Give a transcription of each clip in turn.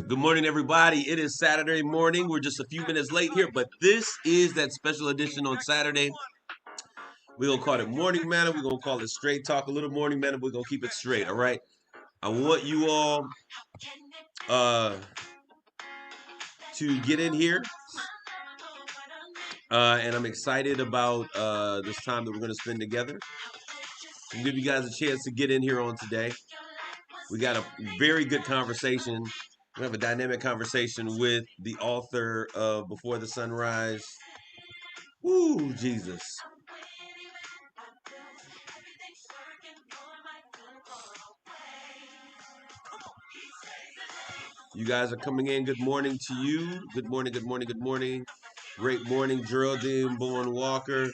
Good morning, everybody. It is Saturday morning. We're just a few minutes late here, but this is that special edition on Saturday. We're going to call it Morning Manna. We're going to call it Straight Talk, a little Morning Manna. We're going to keep it straight, all right? I want you all to get in here, and I'm excited about this time that we're going to spend together. I'll give you guys a chance to get in here on today. We got a very good conversation. We have a dynamic conversation with the author of Before the Sunrise. Woo, Jesus. You guys are coming in. Good morning to you. Good morning, good morning, good morning. Great morning, Geraldine Bowen Walker.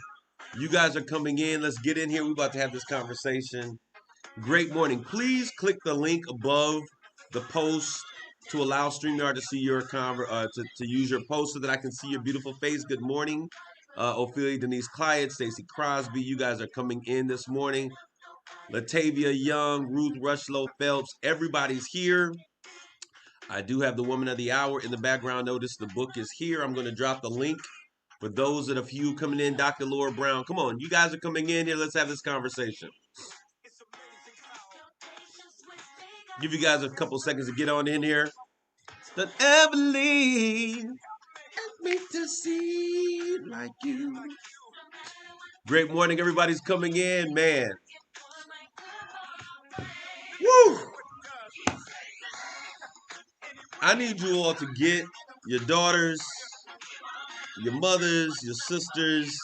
You guys are coming in. Let's get in here. We're about to have this conversation. Great morning. Please click the link above the post to allow StreamYard to see your to use your post so that I can see your beautiful face. Good morning, Ophelia Denise Clyde, Stacy Crosby. You guys are coming in this morning. Latavia Young, Ruth Rushlow Phelps. Everybody's here. I do have the Woman of the Hour in the background. Notice the book is here. I'm going to drop the link for those of you coming in. Dr. Laura Brown, come on. You guys are coming in here. Let's have this conversation. Give you guys a couple seconds to get on in here. Don't ever leave me to see like you. Great morning. Everybody's coming in, man. Woo! I need you all to get your daughters, your mothers, your sisters.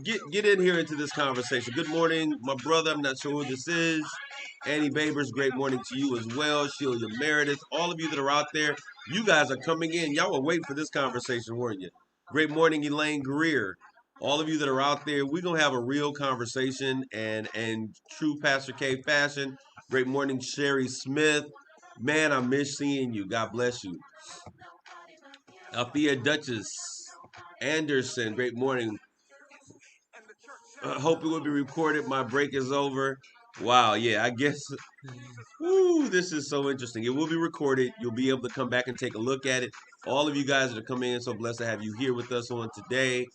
Get in here into this conversation. Good morning, my brother. I'm not sure who this is. Annie Babers, great morning to you as well. Sheila Meredith, all of you that are out there, you guys are coming in. Y'all were waiting for this conversation, weren't you? Great morning, Elaine Greer. All of you that are out there, we're going to have a real conversation and true Pastor K fashion. Great morning, Sherry Smith. Man, I miss seeing you. God bless you. Althea Duchess Anderson, great morning. Hope it will be recorded. My break is over. Wow, yeah, I guess. Woo, this is so interesting. It will be recorded. You'll be able to come back and take a look at it. All of you guys that are coming in, so blessed to have you here with us on today.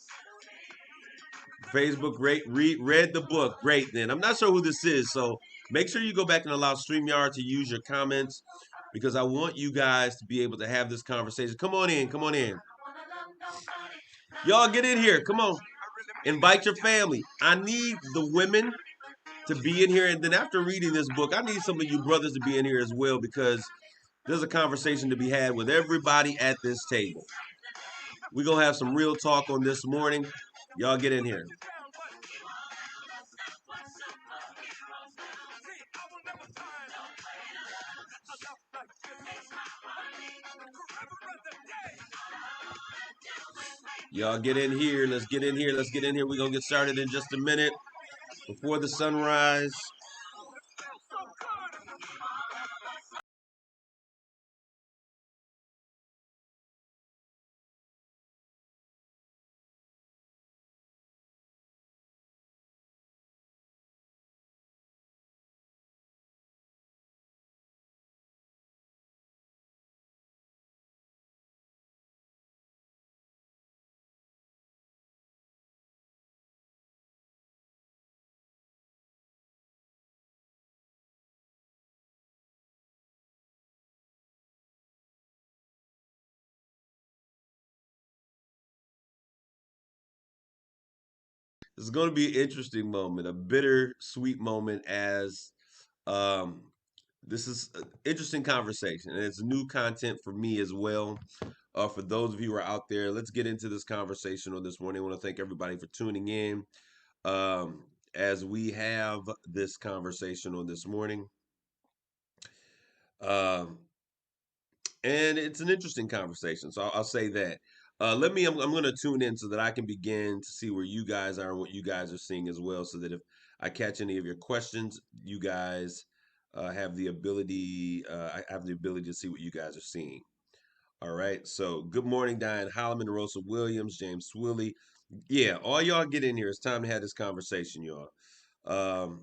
Facebook, great. Read the book. Great, then. I'm not sure who this is, so make sure you go back and allow StreamYard to use your comments because I want you guys to be able to have this conversation. Come on in. Come on in. Y'all get in here. Come on. Invite your family. I need the women to be in here. And then after reading this book, I need some of you brothers to be in here as well because there's a conversation to be had with everybody at this table. We're going to have some real talk on this morning. Y'all get in here. Y'all get in here. Let's get in here. Let's get in here. We're going to get started in just a minute. Before the sunrise. It's going to be an interesting moment, a bitter-sweet moment as um, this is an interesting conversation. And it's new content for me as well. For those of you who are out there, let's get into this conversation on this morning. I want to thank everybody for tuning in as we have this conversation on this morning. Um, and it's an interesting conversation. So I'll say that. I'm going to tune in so that I can begin to see where you guys are and what you guys are seeing as well. So that if I catch any of your questions, you guys have the ability, I have the ability to see what you guys are seeing. All right. So good morning, Diane Holloman, Rosa Williams, James Swilly. Yeah, all y'all get in here. It's time to have this conversation, y'all. And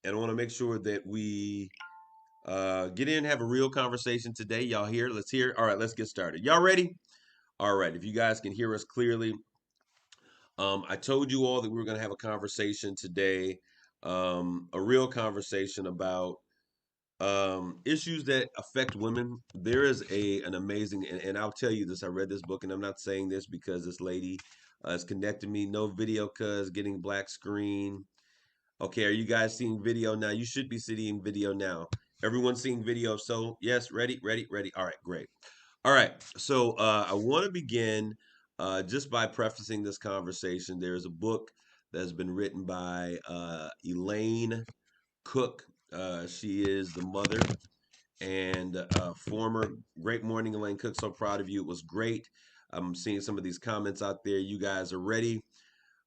I want to make sure that we Get in, have a real conversation today. Y'all here? Let's hear. All right, let's get started. Y'all ready? All right. If you guys can hear us clearly, I told you all that we were going to have a conversation today, a real conversation about issues that affect women. There is an amazing, and I'll tell you this. I read this book, and I'm not saying this because this lady has connected me. No video, cuz getting black screen. Okay, are you guys seeing video now? You should be seeing video now. Everyone's seeing video. So yes, ready, ready, ready. All right, great. All right. So I want to begin just by prefacing this conversation. There's a book that's been written by Elaine Cook. She is the mother and former Great Morning, Elaine Cook. So proud of you. It was great. I'm seeing some of these comments out there. You guys are ready.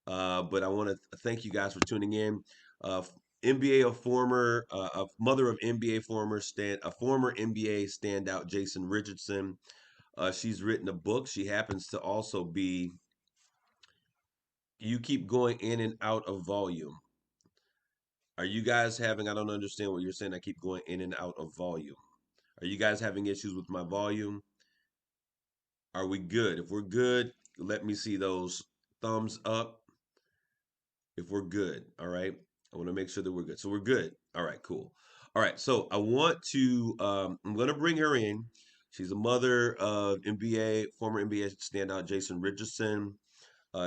But I want to thank you guys for tuning in. Uh, NBA, a mother of NBA a former NBA standout, Jason Richardson. She's written a book. She happens to also be. You keep going in and out of volume. Are you guys having? I don't understand what you're saying. I keep going in and out of volume. Are you guys having issues with my volume? Are we good? If we're good, let me see those thumbs up. If we're good, all right. I want to make sure that we're good. So we're good. All right, cool. All right, so I want to. I'm going to bring her in. She's a mother of NBA former NBA standout Jason Richardson.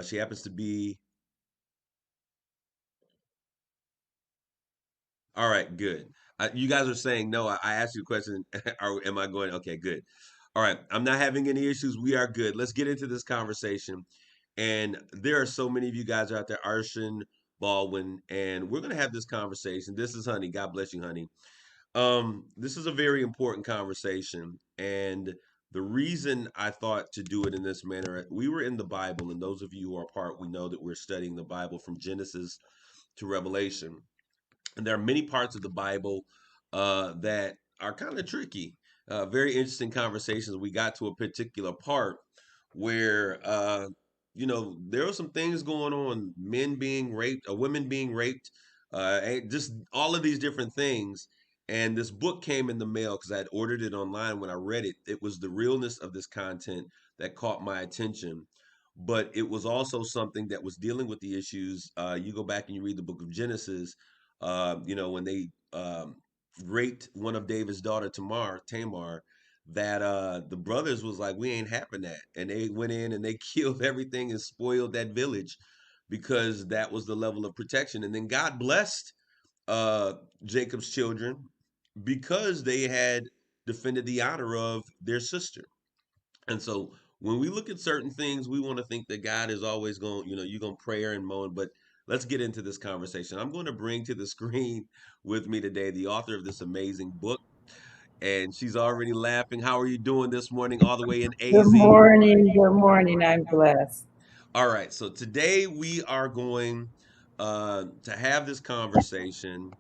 She happens to be. All right, good. You guys are saying no. I asked you a question. Am I going? Okay, good. All right, I'm not having any issues. We are good. Let's get into this conversation. And there are so many of you guys out there, Arshan, Baldwin, and we're gonna have this conversation. This is Honey. God bless you, Honey. This is a very important conversation, and the reason I thought to do it in this manner, we were in the Bible, and those of you who are part, we know that we're studying the Bible from Genesis to Revelation. And there are many parts of the Bible that are kind of tricky. Very interesting conversations. We got to a particular part where, there were some things going on, men being raped, women being raped, and just all of these different things. And this book came in the mail because I had ordered it online. When I read it, it was the realness of this content that caught my attention. But it was also something that was dealing with the issues. You go back and you read the book of Genesis, when they raped one of David's daughter, Tamar, that the brothers was like, we ain't having that. And they went in and they killed everything and spoiled that village because that was the level of protection. And then God blessed uh, Jacob's children because they had defended the honor of their sister. And so when we look at certain things, we want to think that God is always going, you're going to prayer and moan, but let's get into this conversation. I'm going to bring to the screen with me today the author of this amazing book, and she's already laughing. How are you doing this morning, all the way in Good AZ? morning. Good morning. I'm blessed. All right, so today we are going to have this conversation,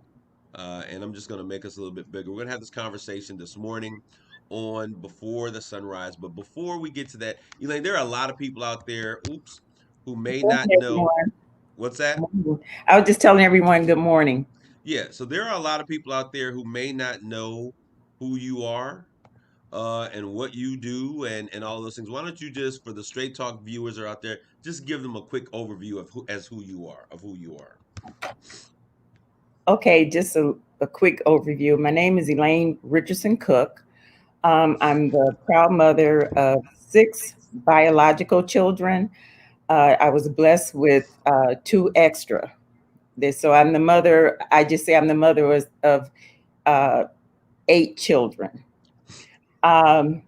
and I'm just going to make us a little bit bigger. We're going to have this conversation this morning on Before the Sunrise. But before we get to that, Elaine, there are a lot of people out there, oops, who may Good not morning, know everyone. what's that? I was just telling everyone good morning. Yeah, so there are a lot of people out there who may not know who you are and what you do and all those things. Why don't you just, for the Straight Talk viewers are out there, just give them a quick overview of who you are, of who you are. Okay, just a quick overview. My name is Elaine Richardson Cook. I'm the proud mother of six biological children. I was blessed with two extra. So I'm the mother, I just say I'm the mother of uh, eight children. Um,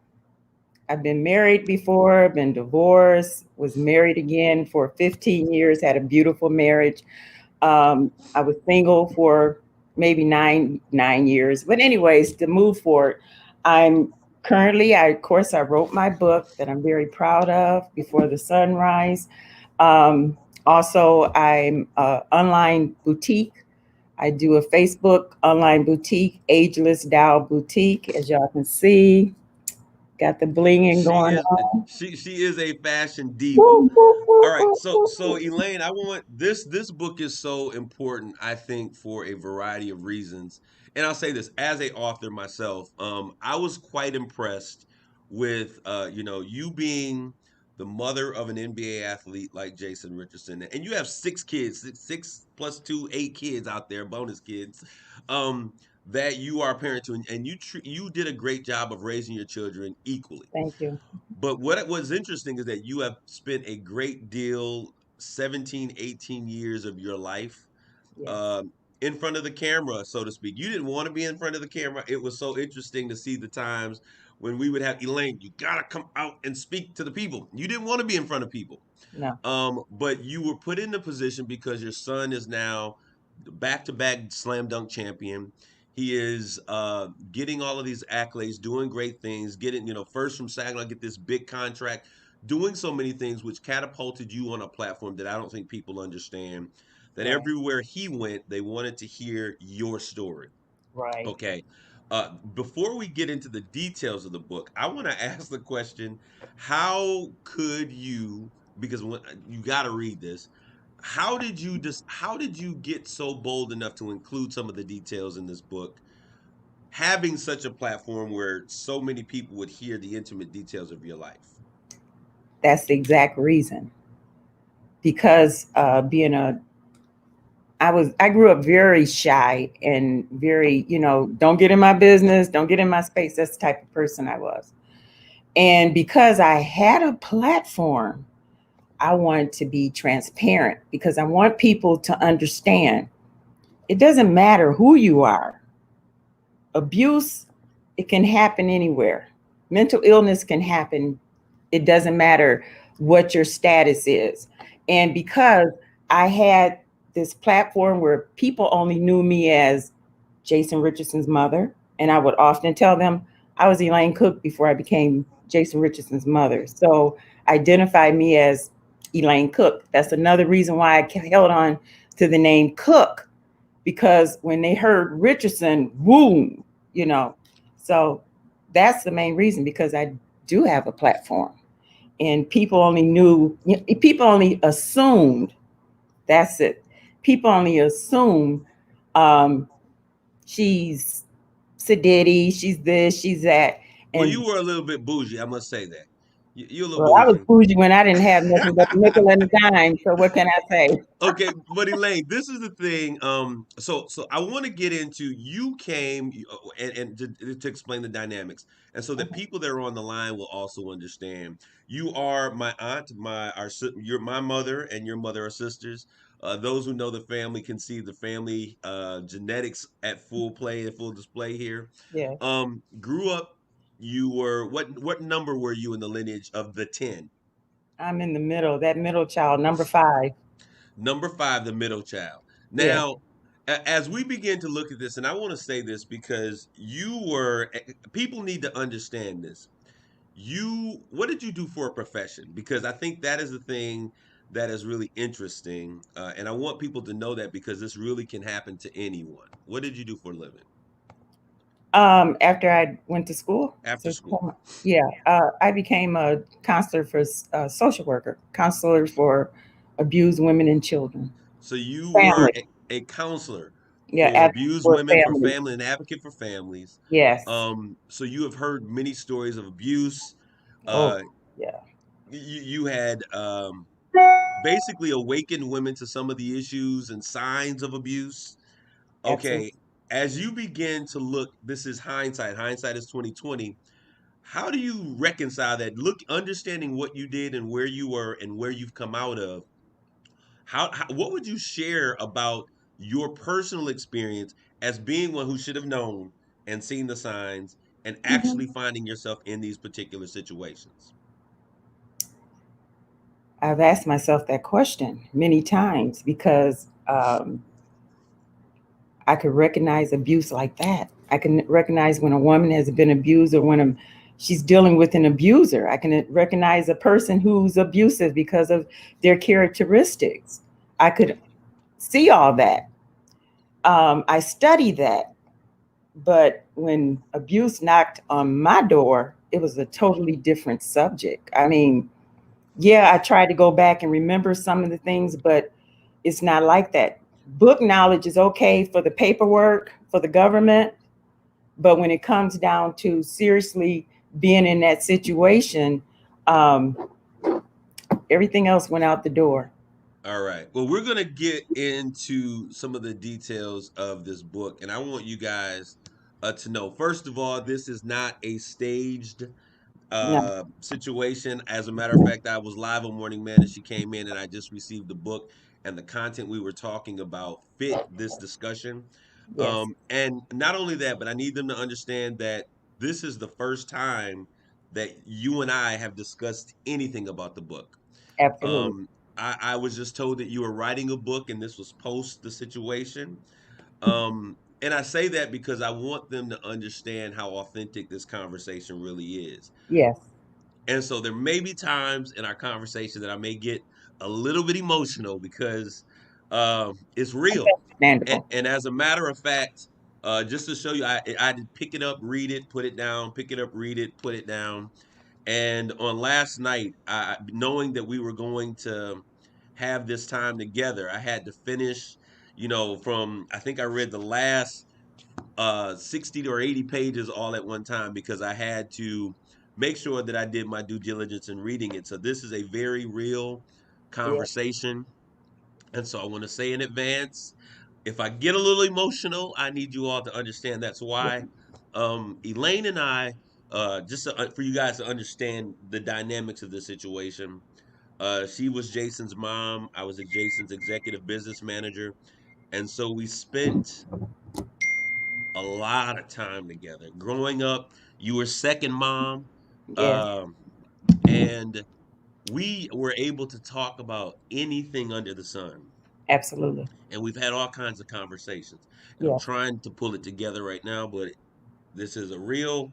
I've been married before, been divorced, was married again for 15 years, had a beautiful marriage. I was single for maybe nine years. But anyways, to move forward, I'm of course, I wrote my book that I'm very proud of, Before the Sunrise. Also, I'm a online boutique. I do a Facebook online boutique, Ageless Dow Boutique, as y'all can see. Got the blinging She going is on. she is a fashion diva. Woo, woo, All woo, right, woo, so woo, so woo. Elaine, I want this book is so important, I think, for a variety of reasons. and I'll say this as a author myself, I was quite impressed with you being the mother of an NBA athlete like Jason Richardson, and you have six kids, six plus two, 8 kids out there, bonus kids, um, that you are a parent to, and you did a great job of raising your children equally. Thank you. But what was interesting is that you have spent a great deal, 17, 18 years of your life Yes. um, in front of the camera, so to speak. You didn't want to be in front of the camera. It was so interesting to see the times when we would have Elaine, you gotta come out and speak to the people. You didn't want to be in front of people. No. But you were put in the position because your son is now back-to-back slam dunk champion. He is getting all of these accolades, doing great things, getting, first from Saginaw, get this big contract, doing so many things, which catapulted you on a platform that I don't think people understand. That Right. everywhere he went, they wanted to hear your story. Right. Okay. Before we get into the details of the book, I want to ask the question: how could you? Because when you got to read this, how did you get so bold enough to include some of the details in this book, having such a platform where so many people would hear the intimate details of your life? That's the exact reason. Because I grew up very shy and very, don't get in my business, don't get in my space. That's the type of person I was. And because I had a platform, I wanted to be transparent because I want people to understand it doesn't matter who you are. Abuse, it can happen anywhere. Mental illness can happen. It doesn't matter what your status is. And because I had this platform where people only knew me as Jason Richardson's mother, and I would often tell them I was Elaine Cook before I became Jason Richardson's mother. So identify me as Elaine Cook. That's another reason why I held on to the name Cook, because when they heard Richardson, boom, you know. So that's the main reason, because I do have a platform. And people only assumed, that's it. People only assume um, she's sedity, she's this, she's that. Well, you And were a little bit bougie, I must say that. You're a little well, I was bougie. bougie when I didn't have nothing but a nickel and a dime. So what can I say? Okay, but Elaine, this is the thing. So I want to get into you came and to explain the dynamics, and so that people that are on the line will also understand. You are my aunt, you're my mother, and your mother are sisters. Those who know the family can see the family genetics at full play and full display here. Yes, Grew up. You were what number were you in the lineage of the 10? I'm in the middle, that middle child, number 5. Number 5, the middle child. Yes. Now, as we begin to look at this, and I want to say this because people need to understand this. What did you do for a profession? Because I think that is the thing that is really interesting. And I want people to know that because this really can happen to anyone. What did you do for a living After I went to school, after so school? yeah, I became a counselor for social worker, counselor for abused women and children, So you were family. a counselor Yeah, for abused for women, for families. family, an advocate for families. Yes. So you have heard many stories of abuse. Oh, Uh, yeah. you had basically awakened women to some of the issues and signs of abuse. Absolutely. Okay, as you begin to look, this is hindsight. Hindsight is 2020. How do you reconcile that? Look, understanding what you did and where you were and where you've come out of. What would you share about your personal experience as being one who should have known and seen the signs and Mhm. actually finding yourself in these particular situations? I've asked myself that question many times because I could recognize abuse like that. I can recognize when a woman has been abused or when she's dealing with an abuser. I can recognize a person who's abusive because of their characteristics. I could see all that. I study that. But when abuse knocked on my door, it was a totally different subject. I mean, yeah, I tried to go back and remember some of the things, but it's not like that. Book knowledge is okay for the paperwork, for the government, but when it comes down to seriously being in that situation, um, everything else went out the door. All right. Well, we're going to get into some of the details of this book, and I want you guys to know, first of all, this is not a staged No, situation. As a matter of fact, I was live on Morning Man and she came in and I just received the book, and the content we were talking about fit this discussion. yes, And not only that, but I need them to understand that this is the first time that you and I have discussed anything about the book. absolutely. Um, I was just told that you were writing a book and this was post the situation. And I say that because I want them to understand how authentic this conversation really is. Yes, And so there may be times in our conversation that I may get a little bit emotional because it's real. And, understandable. and as a matter of fact, just to show you, I did pick it up, read it, put it down, pick it up, read it, put it down. And on last night, knowing that we were going to have this time together, I had to finish, from I think I read the last 60 or 80 pages all at one time because I had to make sure that I did my due diligence in reading it. So this is a very real Yes, conversation. And so I want to say in advance, if I get a little emotional, I need you all to understand that's yes, why. Elaine and I, for you guys to understand the dynamics of the situation, she was Jason's mom. I was Jason's executive business manager. And so we spent a lot of time together. Growing up, you were second mom, yes, um, and we were able to talk about anything under the sun. absolutely. And we've had all kinds of conversations. And I'm Yes, trying to pull it together right now, but this is a real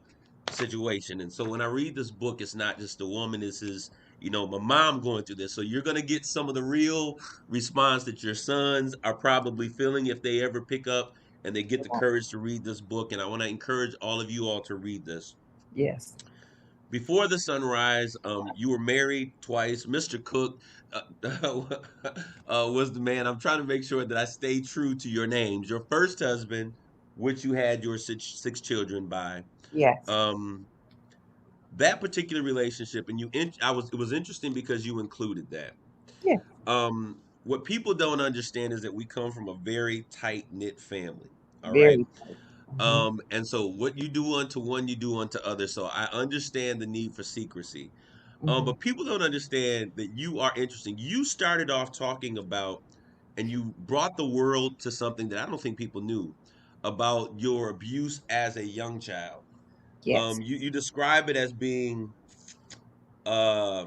situation. And so when I read this book, it's not just a woman. This is, my mom going through this. So you're going to get some of the real response that your sons are probably feeling if they ever pick up and they get the courage to read this book. And I want to encourage all of you all to read this. yes, Before the sunrise, you were married twice. Mr. Cook was the man. I'm trying to make sure that I stay true to your names. Your first husband, which you had your six children by. yes, Um, that particular relationship, and it was interesting because you included that. yes, What people don't understand is that we come from a very tight knit family. All right. very. Mhm. And so what you do unto one, you do unto others. So I understand the need for secrecy. Mhm. But people don't understand that you are interesting. You started off talking about, and you brought the world to something that I don't think people knew about your abuse as a young child. Yes. You describe it as being uh,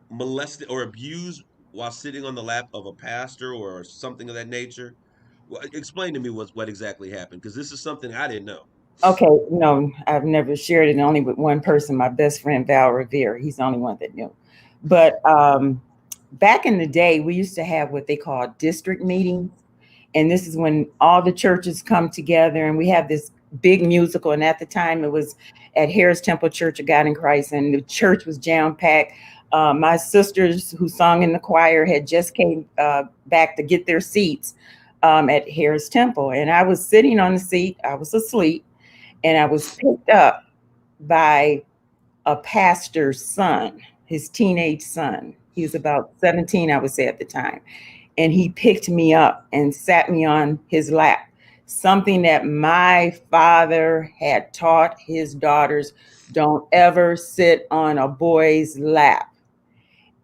molested or abused while sitting on the lap of a pastor or something of that nature. Well, explain to me what exactly happened because this is something I didn't know. Okay, no, I've never shared it only with one person, my best friend Val Revere. He's the only one that knew. But back in the day, we used to have what they call district meetings. And this is when all the churches come together and we have this big musical. And at the time, it was at Harris Temple Church of God in Christ, and the church was jam packed. My sisters who sung in the choir had just came back to get their seats at Harris Temple. And I was sitting on the seat, I was asleep, and I was picked up by a pastor's son, his teenage son. He was about 17, I would say, at the time. And he picked me up and sat me on his lap, something that my father had taught his daughters: don't ever sit on a boy's lap.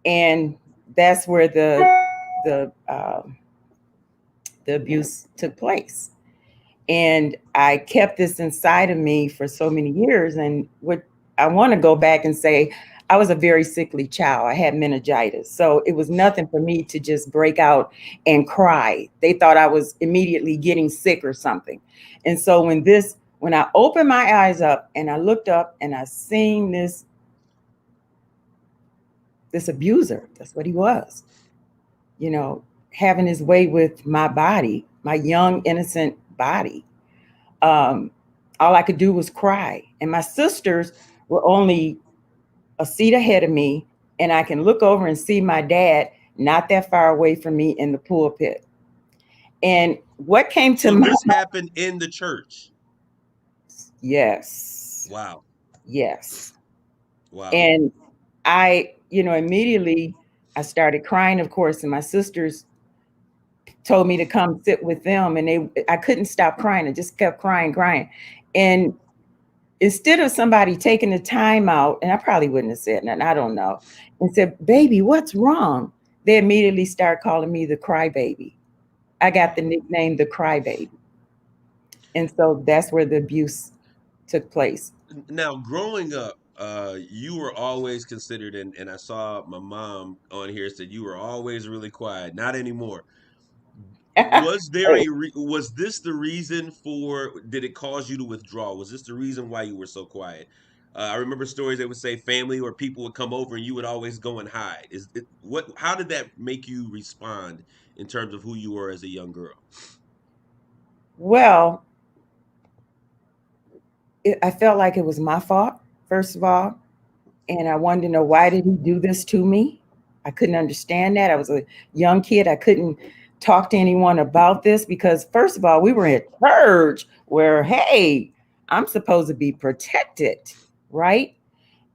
And that's where the abuse took place. And I kept this inside of me for so many years. And what I want to go back and say, I was a very sickly child. I had meningitis. So it was nothing for me to just break out and cry. They thought I was immediately getting sick or something. And so when I opened my eyes up and I looked up and I seen this abuser, that's what he was, you know, having his way with my body, my young, innocent body. um, all I could do was cry. And my sisters were only a seat ahead of me, and I can look over and see my dad not that far away from me in the pulpit. And what came to So my this happened in the church. yes, Wow. yes. Wow. And immediately I started crying, of course, and my sisters told me to come sit with them, and I couldn't stop crying. I just kept crying, crying. And instead of somebody taking the time out, and I probably wouldn't have said nothing, I don't know, and said, "Baby, what's wrong?" They immediately start calling me the crybaby. I got the Wow. nickname the crybaby. And so that's where the abuse took place. Now, growing up, you were always considered, and I saw my mom on here said you were always really quiet. Not anymore. Was there Hey, was this the reason for, did it cause you to withdraw? Was this the reason why you were so quiet? I remember stories that would say family or people would come over and you would always go and hide. Is it what? How did that make you respond in terms of who you were as a young girl? well, I felt like it was my fault, first of all. And I wanted to know, why did he do this to me? I couldn't understand that. I was a young kid. I couldn't talk to anyone about this because, first of all, we were at church where, hey, I'm supposed to be protected, right?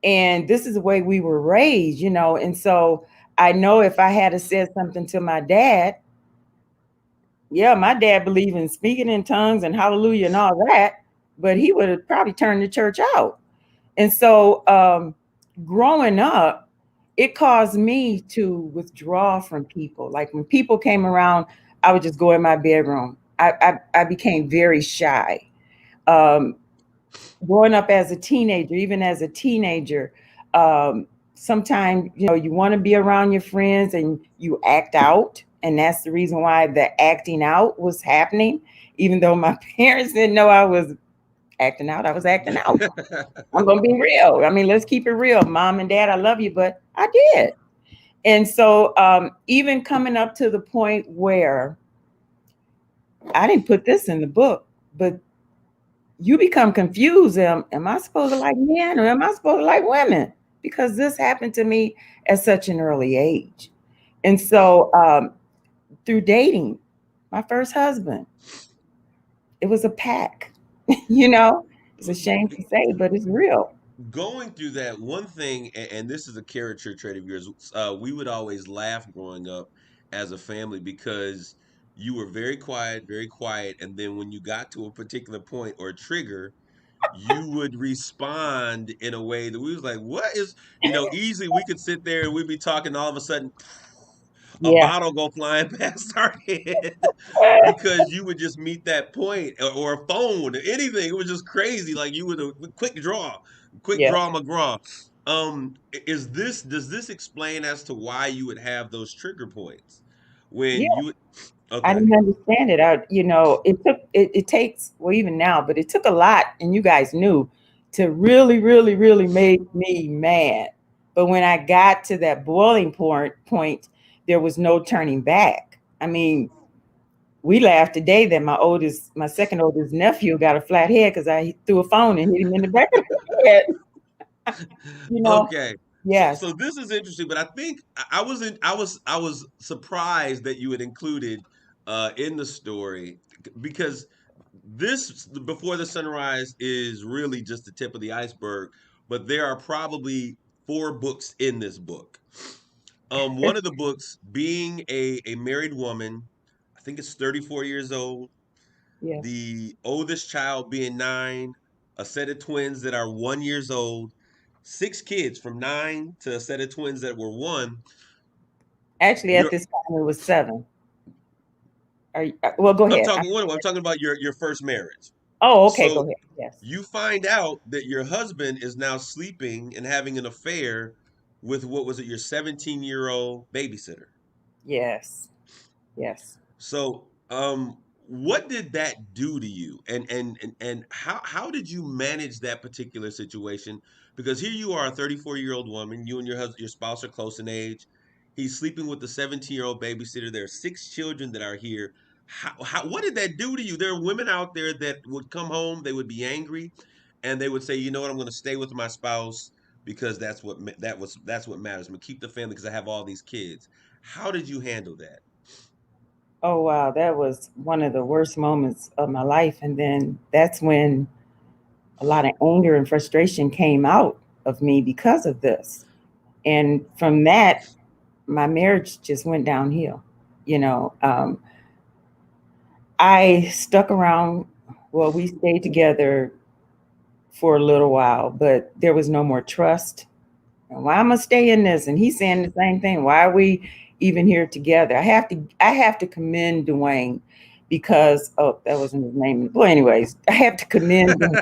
And this is the way we were raised. And so I know if I had said something to my dad, yeah, my dad believed in speaking in tongues and hallelujah and all that, but he would have probably turned the church out. And so growing up, it caused me to withdraw from people. Like when people came around, I would just go in my bedroom. I became very shy. Um, Growing up as a teenager, even as a teenager, sometimes you want to be around your friends and you act out, and that's the reason why the acting out was happening. Even though my parents didn't know I was acting out, I was acting out. I'm gonna be real. I mean, let's keep it real. Mom and dad, I love you, but I did. And so even coming up to the point where I didn't put this in the book, but you become confused. Am I supposed to like men or am I supposed to like women? Because this happened to me at such an early age. And so through dating, my first husband, it was a pack. you know, it's a shame to say, but it's real. Going through that, one thing, and this is a character trait of yours, we would always laugh growing up as a family because you were very quiet, and then when you got to a particular point or trigger, you would respond in a way that we was like, what is, easily we could sit there and we'd be talking, all of a sudden a Yeah. bottle go flying past our head because you would just meet that point, or a phone, anything. It was just crazy. Like you would, quick Yeah. draw McGraw. Does this explain as to why you would have those trigger points Yeah. when you? I Okay. didn't understand it. It takes, well, even now, but it took a lot, and you guys knew, to really, really, really make me mad. But when I got to that boiling point, there was no turning back. I mean, we laughed today that my second oldest nephew got a flat head because I threw a phone and hit him in the back of the head. You know, Okay. yes, So this is interesting, but I think I wasn't I was surprised that you had included in the story, because this Before the Sunrise is really just the tip of the iceberg, but there are probably four books in this book. One of the books being a married woman, I think it's 34 years old, yes. the oldest child being 9, a set of twins that are 1 years old, 6 kids from 9 to a set of twins that were 1. Actually, at You're this time, it was 7. Well, go ahead. I'm talking about your first marriage. Oh, okay, go So ahead. Yes. you find out that your husband is now sleeping and having an affair with, what was it, your 17-year-old babysitter. Yes. Yes. So, what did that do to you, and how did you manage that particular situation? Because here you are, a 34-year-old woman. You and your spouse are close in age. He's sleeping with the 17-year-old babysitter. There are 6 children that are here. What did that do to you? There are women out there that would come home, they would be angry, and they would say, you know what, I'm going to stay with my spouse because that's what matters. I'm going to keep the family because I have all these kids. How did you handle that? Oh wow, that was one of the worst moments of my life. And then that's when a lot of anger and frustration came out of me because of this. And from that, my marriage just went downhill. You know, I stuck around. Well, we stayed together for a little while, but there was no more trust. And why am I stay in this? And he's saying the same thing. Why are we even here together? I have to commend Dwayne because that wasn't his name. Well, anyways, I have to commend him.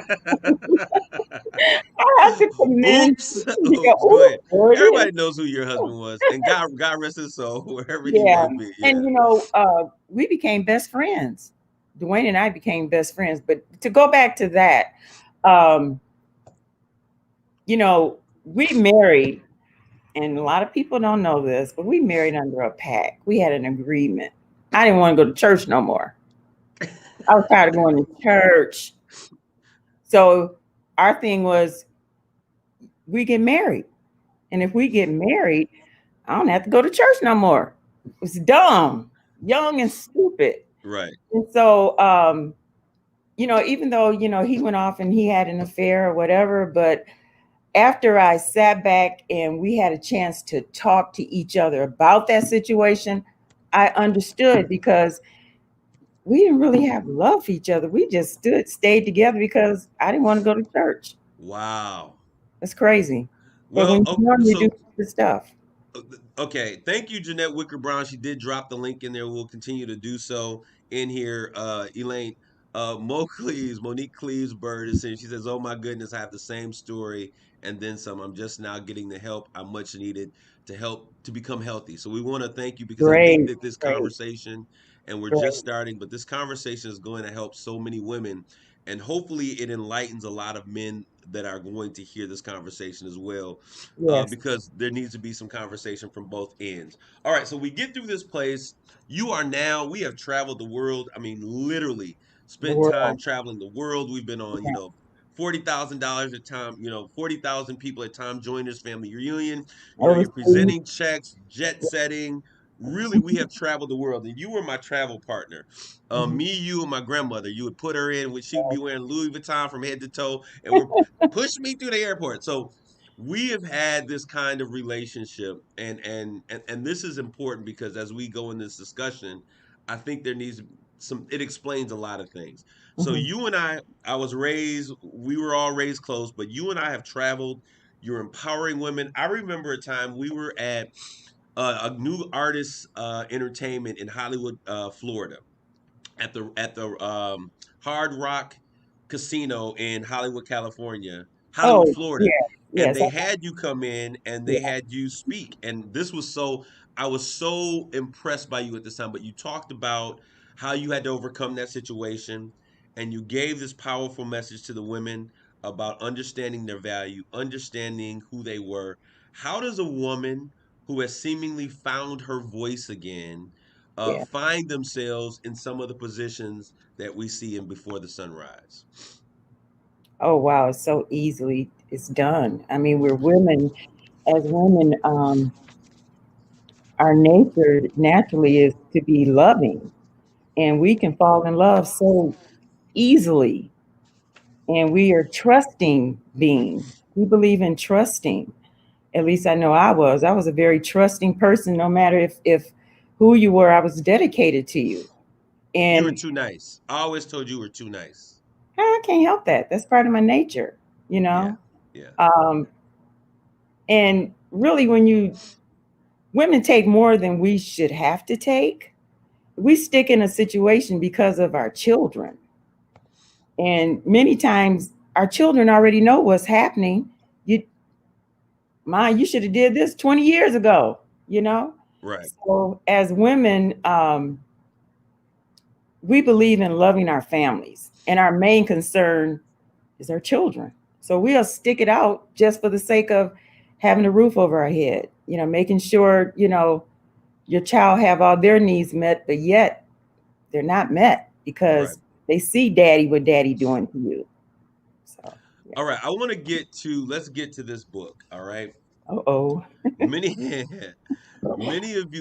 I have to commend Oops, yeah, oops. Go ooh, ahead. there it is. Everybody knows who your husband was, and God rest his soul, wherever he Yeah. may be. And Yeah. we became best friends. Dwayne and I became best friends. But to go back to that, um, we married, and a lot of people don't know this, but we married under a pact. We had an agreement. I didn't want to go to church no more. I was tired of going to church. So our thing was we get married. And if we get married, I don't have to go to church no more. It's dumb, young and stupid. Right. And so even though, he went off and he had an affair or whatever, but after I sat back and we had a chance to talk to each other about that situation, I understood because we didn't really have love for each other. We just stayed together because I didn't want to go to church. Wow. That's crazy. But when Well, you learn, you do so stupid stuff. okay, thank you, Jeanette Wicker Brown. She did drop the link in there. We'll continue to do so in here. Elaine, Monique Cleves Bird is saying, she says, "Oh my goodness, I have the same story and then some. I'm just now getting the help I much needed to help to become healthy." So we want to thank you because I think Great, that this great, conversation, and we're just great. starting, but this conversation is going to help so many women, and hopefully it enlightens a lot of men that are going to hear this conversation as well, Yes, because there needs to be some conversation from both ends. All right, so we get through this place. We have traveled the world. I mean, literally the spent time world. traveling the world. We've been on, Yeah. $40,000 at time, 40,000 people at Tom Joyner's family reunion. You're Overseas. presenting checks, jet setting. Really, we have traveled the world, and you were my travel partner. Mhm. Me, you, and my grandmother. You would put her in, when she would be wearing Louis Vuitton from head to toe, and we're pushing me through the airport. So we have had this kind of relationship, and this is important because as we go in this discussion, I think there needs some, it explains a lot of things. So Mhm. you and we were all raised close, but you and I have traveled. You're empowering women. I remember a time we were at a new artist entertainment in Hollywood, Florida, at the Hard Rock Casino in Hollywood, Oh, Florida, yeah. and Yes. they had you come in and they Yeah. had you speak. And this was so I was so impressed by you at this time. But you talked about how you had to overcome that situation, and you gave this powerful message to the women about understanding their value, understanding who they were. How does a woman who has seemingly found her voice again Yeah. find themselves in some of the positions that we see in Before the Sunrise? Oh wow, it's so easily it's done. I mean, we're women. As women, our nature naturally is to be loving, and we can fall in love so easily. And we are trusting beings. We believe in trusting. At least I know I was. I was a very trusting person. No matter if who you were, I was dedicated to you. You were And too nice. I always told you were too nice. I can't help that. That's part of my nature, you Yeah, know. yeah, Um, and really, when you women take more than we should have to take, we stick in a situation because of our children. And many times, our children already know what's happening. You, you should have did this 20 years ago. You know. right. So as women, we believe in loving our families, and our main concern is our children. So we'll stick it out just for the sake of having a roof over our head, making sure, your child have all their needs met, but yet they're not met Right. because they see daddy what daddy doing to you. So yeah. All right. Let's get to this book. All right. Uh-oh. Many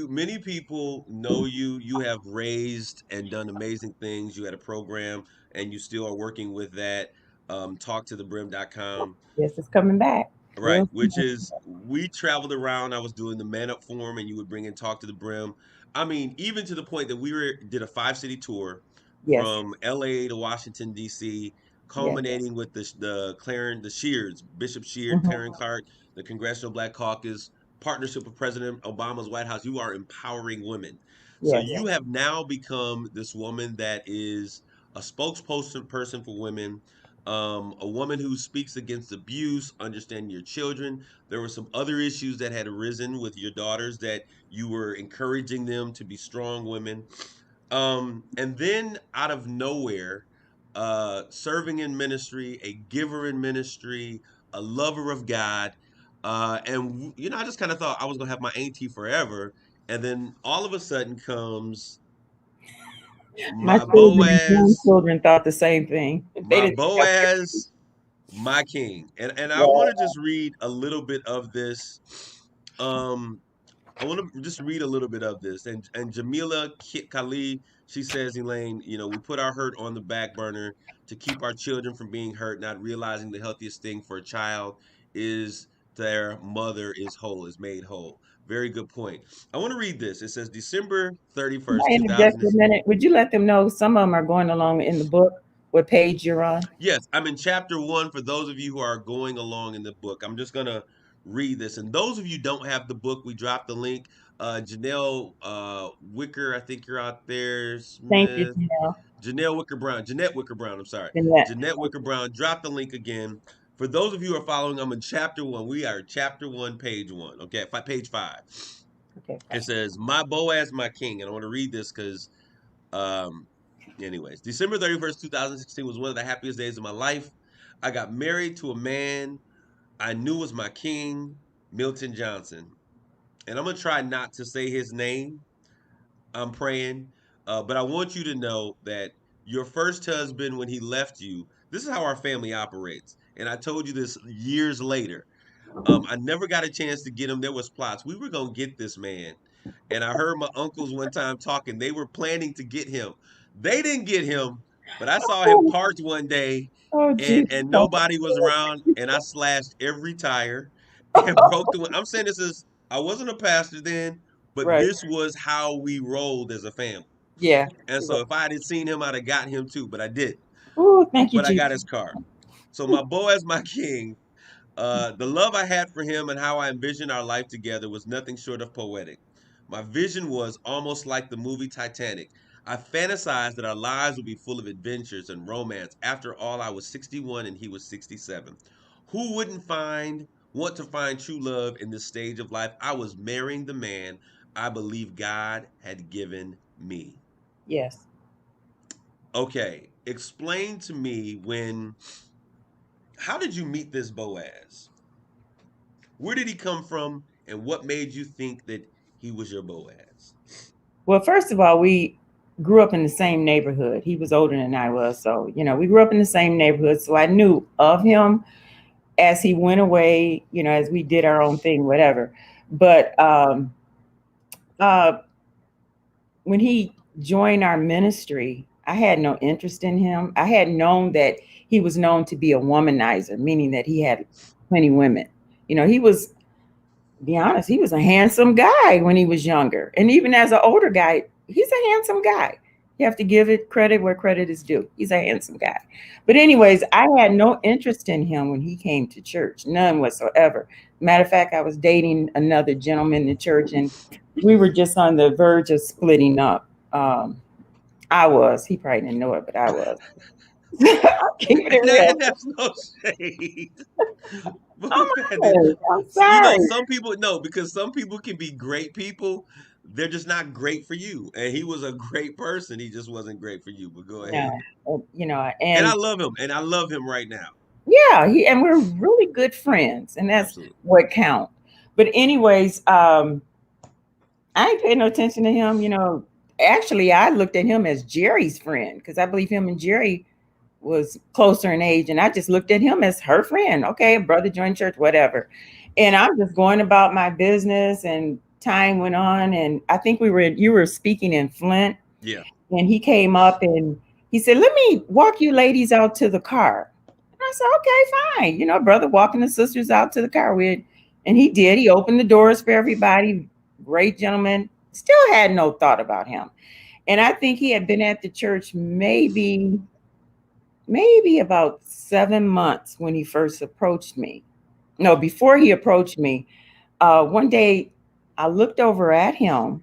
many people know you. You have raised and done amazing things. You had a program and you still are working with that. Talktothebrim.com. Yes, it's coming back. Right, Real which soon. is we traveled around. I was doing the Man Up Forum, and you would bring in Talk to the Brim. I mean, even to the point that did a 5 city tour Yes. from LA to Washington D.C., Yes. culminating with the Shears, Bishop Sheard, Mhm. Karen Clark, the Congressional Black Caucus partnership with President Obama's White House. You are empowering women, so Yes. you have now become this woman that is a spokesperson for women, a woman who speaks against abuse, understanding your children. There were some other issues that had arisen with your daughters that you were encouraging them to be strong women. And then out of nowhere, serving in ministry, a giver in ministry, a lover of God. I just kind of thought I was going to have my auntie forever. And then all of a sudden comes My my children and Boaz, grandchildren thought the same thing. They my didn't think I was Boaz, my king. And I want to right. just read a little bit of this. Um, I want to just read a little bit of this. And Jamila Khalid, she says, Elaine, we put our hurt on the back burner to keep our children from being hurt, not realizing the healthiest thing for a child is their mother is made whole. Very good point. I want to read this. It says December Can 31st, I interject 2000. for a minute? Would you let them know some of them are going along in the book, what page you're on? Yes, I'm in chapter 1 for those of you who are going along in the book. I'm just going to read this. And those of you who don't have the book, we dropped the link. Janelle Wicker, I think you're out there. Thank you, Smith. Janelle. Jeanette Wicker Brown, I'm sorry. Jeanette. Jeanette Thank Wicker you. Brown, drop the link again. For those of you who are following, I'm in chapter 1. We are chapter 1, page 1. Okay, page 5. Okay, It fine. says, My Boaz, my king. And I want to read this because um, anyways, December 31st, 2016 was one of the happiest days of my life. I got married to a man I knew was my king, Milton Johnson. And I'm going to try not to say his name. I'm praying. But I want you to know that your first husband, when he left you, this is how our family operates. And I told you this years later. I never got a chance to get him. There was plots. We were gonna get this man, and I heard my uncles one time talking. They were planning to get him. They didn't get him, but I saw him Oh, parked one day, oh and Jesus. and Oh, nobody was around, and I slashed every tire and broke the. I'm saying this is. I wasn't a pastor then, but right. this was how we rolled as a family. Yeah. And Right. so if I had seen him, I'd have got him too, but I didn't. Oh, thank you, But I Jesus. got his car. So my boy is my king. The love I had for him and how I envisioned our life together was nothing short of poetic. My vision was almost like the movie Titanic. I fantasized that our lives would be full of adventures and romance. After all, I was 61 and he was 67. Who wouldn't want to find true love in this stage of life? I was marrying the man I believe God had given me. Yes. Okay, explain to me how did you meet this Boaz? Where did he come from, and what made you think that he was your Boaz? Well, first of all, we grew up in the same neighborhood. He was older than I was. So, we grew up in the same neighborhood. So I knew of him as he went away, as we did our own thing, whatever. But uh, when he joined our ministry, I had no interest in him. I had known that he was known to be a womanizer, meaning that he had plenty women. He was, be honest, he was a handsome guy when he was younger. And even as an older guy, he's a handsome guy. You have to give it credit where credit is due. He's a handsome guy. But, anyways, I had no interest in him when he came to church, none whatsoever. Matter of fact, I was dating another gentleman in the church, and we were just on the verge of splitting up. I was. He probably didn't know it, but I was. I'm keeping it And real. that's no shade. But I'm we've had this. honest. I'm sorry. Some people no, because some people can be great people. They're just not great for you. And he was a great person. He just wasn't great for you. But go ahead. No, And I and love him. And I love him right now. yeah, and we're really good friends, and that's Absolutely. what counts. But anyways, I ain't paying no attention to him. Actually, I looked at him as Jerry's friend because I believe him and Jerry. was closer in age, and I just looked at him as her friend. Okay, brother joined church, whatever. And I'm just going about my business, and time went on, and I think you were speaking in Flint, Yeah. and he came up and he said, "Let me walk you ladies out to the car." And I said, "Okay, fine." Brother walking the sisters out to the car with, and he did. He opened the doors for everybody. Great gentleman. Still had no thought about him. And I think he had been at the church maybe about 7 months when he first approached me. No, before he approached me, one day I looked over at him,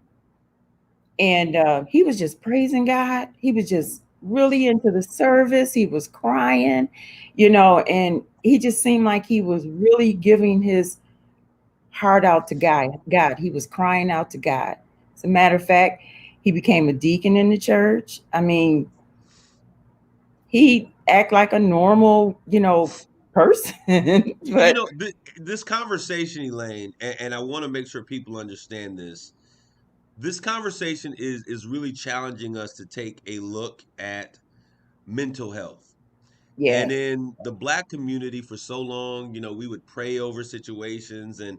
and he was just praising God. He was just really into the service. He was crying, and he just seemed like he was really giving his heart out to God. God, he was crying out to God. As a matter of fact, he became a deacon in the church. I mean, he act like a normal, person. You But know, this conversation, Elaine, and I want to make sure people understand this. This conversation is really challenging us to take a look at mental health. And yes. in the Black community for so long, we would pray over situations. And,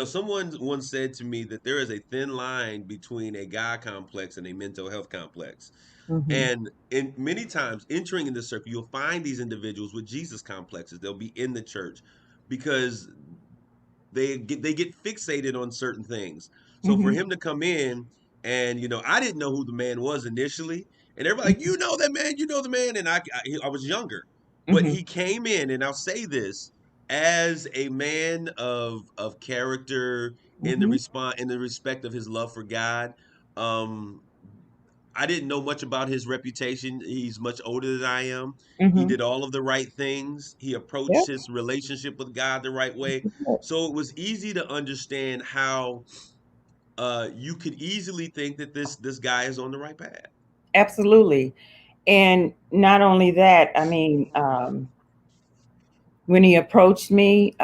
someone once said to me that there is a thin line between a God complex and a mental health complex. Hmm. And in many times entering in the circle, you'll find these individuals with Jesus complexes. They'll be in the church because they get fixated on certain things. So for Hmm. him to come in and I didn't know who the man was initially, and everybody like, you know the man, and I was younger, but Hmm. he came in, and I'll say this as a man of character Hmm. in the respect of his love for God. Um, I didn't know much about his reputation. He's much older than I am. He Hmm. did all of the right things. He approached Yep. his relationship with God the right way. So it was easy to understand how you could easily think that this guy is on the right path. Absolutely. And not only that, I mean, when he approached me,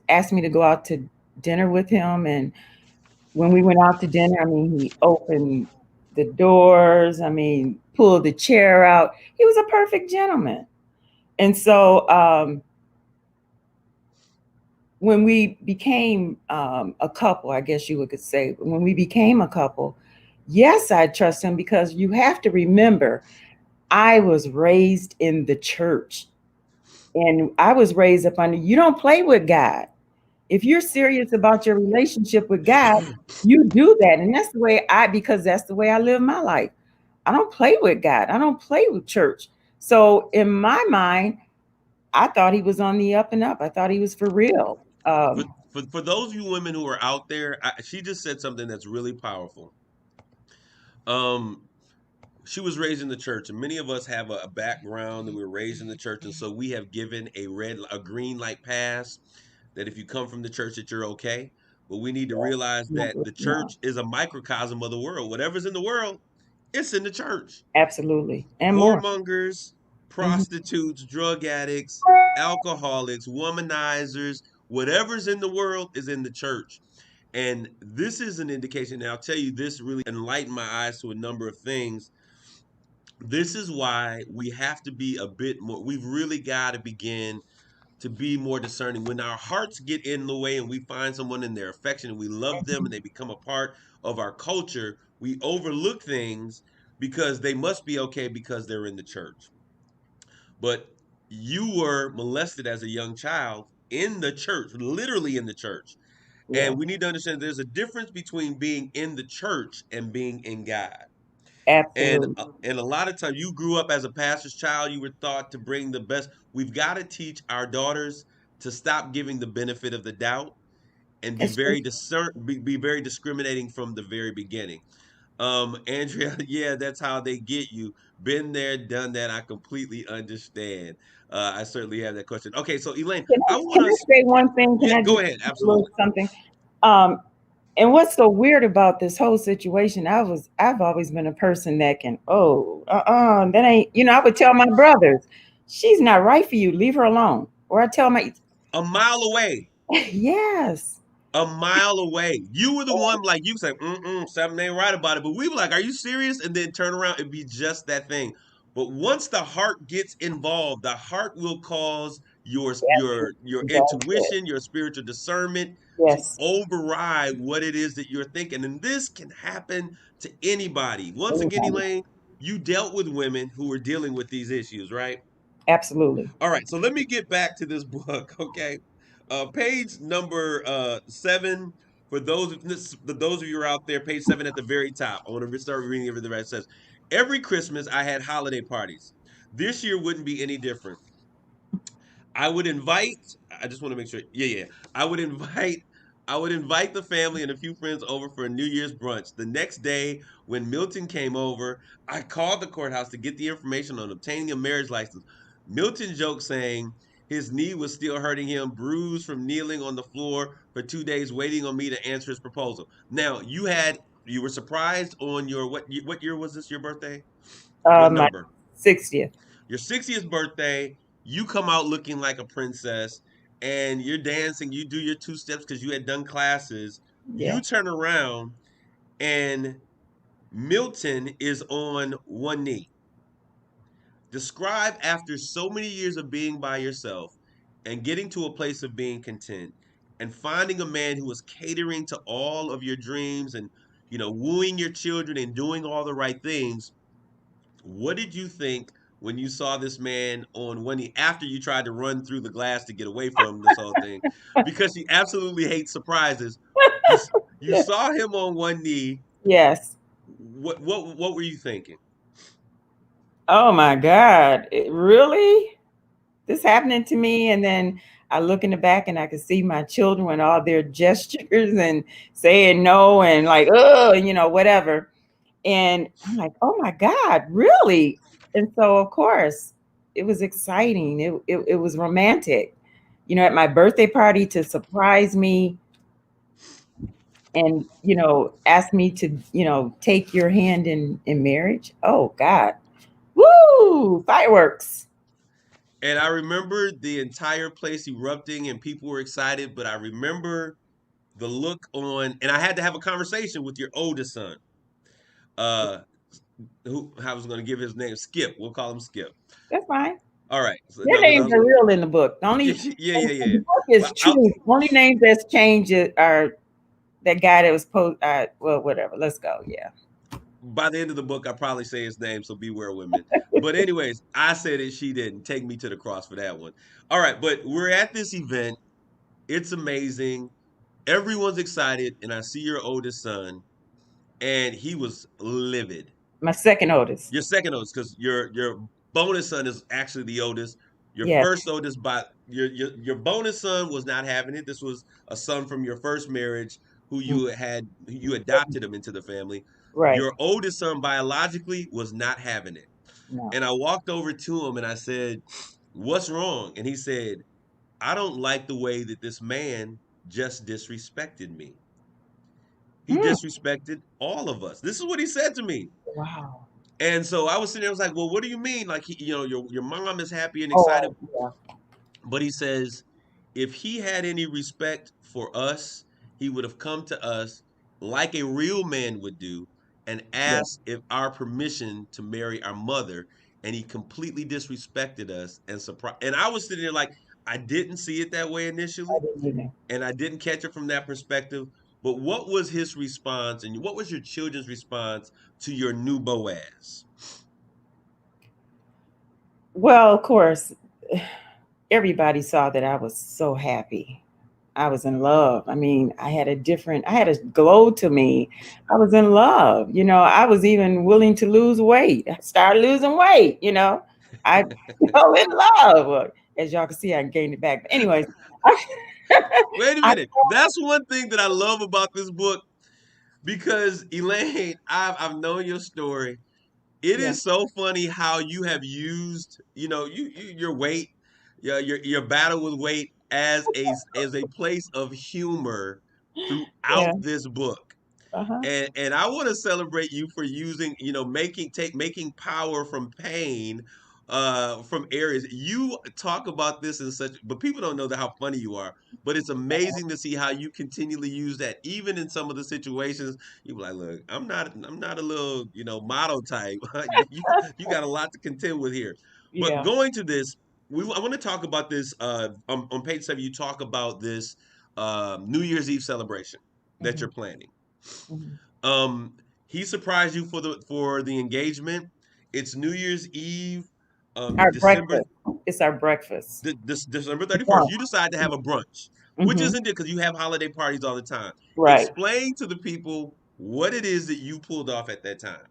asked me to go out to dinner with him, and when we went out to dinner, I mean, he opened the doors. I mean, pulled the chair out. He was a perfect gentleman. And so, when we became a couple, I guess you could say, when we became a couple, yes, I trust him, because you have to remember, I was raised in the church, and I was raised up under, you don't play with God. If you're serious about your relationship with God, you do that. And because that's the way I live my life. I don't play with God. I don't play with church. So in my mind, I thought he was on the up and up. I thought he was for real. For those of you women who are out there, she just said something that's really powerful. Um, she was raised in the church, and many of us have a background that we were raised in the church, and so we have given a green light pass that if you come from the church that you're okay. But we need to realize that the No, church is a microcosm of the world. Whatever's in the world, it's in the church. absolutely. And more. Whoremongers, Hmm. prostitutes, drug addicts, alcoholics, womanizers, whatever's in the world is in the church. And this is an indication, and I'll tell you, this really enlightened my eyes to a number of things. This is why we have to be a bit more, we've really got to begin to be more discerning. When our hearts get in the way and we find someone in their affection and we love them and they become a part of our culture, we overlook things because they must be okay because they're in the church. But you were molested as a young child in the church, literally in the church. Yeah, And we need to understand there's a difference between being in the church and being in God. And absolutely. and a lot of times you grew up as a pastor's child, you were thought to bring the best. We've got to teach our daughters to stop giving the benefit of the doubt and It's true. be very discriminating from the very beginning. Andrea, yeah, that's how they get you. Been there, done that. I completely understand. I certainly have that question. Okay, so Elaine, I want Can I us. say one thing? Can Yeah, I go just ahead. a little Absolutely. something? Um, and what's so weird about this whole situation? I've always been a person that can, that ain't, I would tell my brothers, she's not right for you. Leave her alone. Or I tell my, A mile away. yes, A mile away. You were the one like you said, something ain't right about it. But we were like, are you serious? And then turn around and be just that thing. But once the heart gets involved, the heart will cause your Yes, your your it does it. intuition, your spiritual discernment to Yes, override what it is that you're thinking. And this can happen to anybody. Once again, anybody. Elaine, you dealt with women who were dealing with these issues, right? Absolutely. All right, so let me get back to this book, okay? Page number 7. For those of you who are out there, page 7 at the very top. I want to start reading everything that says. Every Christmas, I had holiday parties. This year wouldn't be any different. I would invite. I just want to make sure. Yeah, yeah. I would invite. I would invite the family and a few friends over for a New Year's brunch. The next day, when Milton came over, I called the courthouse to get the information on obtaining a marriage license. Milton joked, saying his knee was still hurting him, bruised from kneeling on the floor for 2 days, waiting on me to answer his proposal. Now, you were surprised on your what year was this? Your birthday? What My number? 60th. Your 60th birthday, you come out looking like a princess and you're dancing, you do your two steps because you had done classes. You Yeah. turn around and Milton is on one knee. Describe after so many years of being by yourself and getting to a place of being content and finding a man who is catering to all of your dreams and wooing your children and doing all the right things. What did you think when you saw this man on one knee after you tried to run through the glass to get away from this whole thing? Because she absolutely hates surprises. You you Yeah. saw him on one knee. Yes. What were you thinking? Oh my God. Really? This happening to me? And then I look in the back and I can see my children with all their gestures and saying no and like, oh, whatever. And I'm like, oh my God, really? And so, of course, it was exciting. It was romantic. At my birthday party to surprise me and, ask me to, take your hand in marriage. Oh God. Woo! Fireworks. And I remember the entire place erupting and people were excited, but I remember the look on, and I had to have a conversation with your oldest son. Uh, who I was going to give his name, Skip. We'll call him Skip. That's fine. All right. So Their no, because I names was are real in the book. The yeah, only yeah, and yeah, yeah. the book Well, is true. Only names that's changed are that guy that was post. Well, whatever. Let's go. Yeah. by the end of the book, I probably say his name, so beware, women. But anyways, I said it. She didn't. Take me to the cross for that one. All right, but we're at this event. It's amazing. Everyone's excited, and I see your oldest son, and he was livid. My second oldest. Your second oldest, because your bonus son is actually the oldest. Your Yes. first oldest, by your bonus son was not having it. This was a son from your first marriage who you adopted him into the family. Right. Your oldest son biologically was not having it. No. And I walked over to him and I said, "What's wrong?" And he said, "I don't like the way that this man just disrespected me. He Mm. disrespected all of us." This is what he said to me. Wow. And so I was sitting there, I was like, "Well, what do you mean? Like, your mom is happy and excited." Oh, yeah. But he says, if he had any respect for us, he would have come to us like a real man would do and Yeah. asked if our permission to marry our mother. And he completely disrespected us and surprised. And I was sitting there like, I didn't see it that way I initially, didn't even. and I didn't catch it from that perspective. But what was his response, and what was your children's response to your new Boaz? Well, of course, everybody saw that I was so happy. I was in love. I mean, I had a glow to me. I was in love. I was even willing to lose weight. I started losing weight. I fell in love. Well, as y'all can see, I gained it back. But anyways, I, Wait a I minute. That's one thing that I love about this book because Elaine, I've known your story. It yeah, is so funny how you have used, your weight, your battle with weight as a place of humor throughout yeah, this book. uh-huh. And I want to celebrate you for using, making power from pain from areas. You talk about this in such, but people don't know how funny you are. But it's amazing to see how you continually use that, even in some of the situations. You be like, look, I'm not a little, model type. You got a lot to contend with here. But Yeah. going to this, I want to talk about this. On page 7, you talk about this New Year's Eve celebration that Hmm. you're planning. Hmm. Um, he surprised you for the engagement. It's New Year's Eve, Our December breakfast. It's our breakfast. December 31st. Brunch. You decide to have a brunch, which Hmm. isn't it because you have holiday parties all the time. Right. Explain to the people what it is that you pulled off at that time.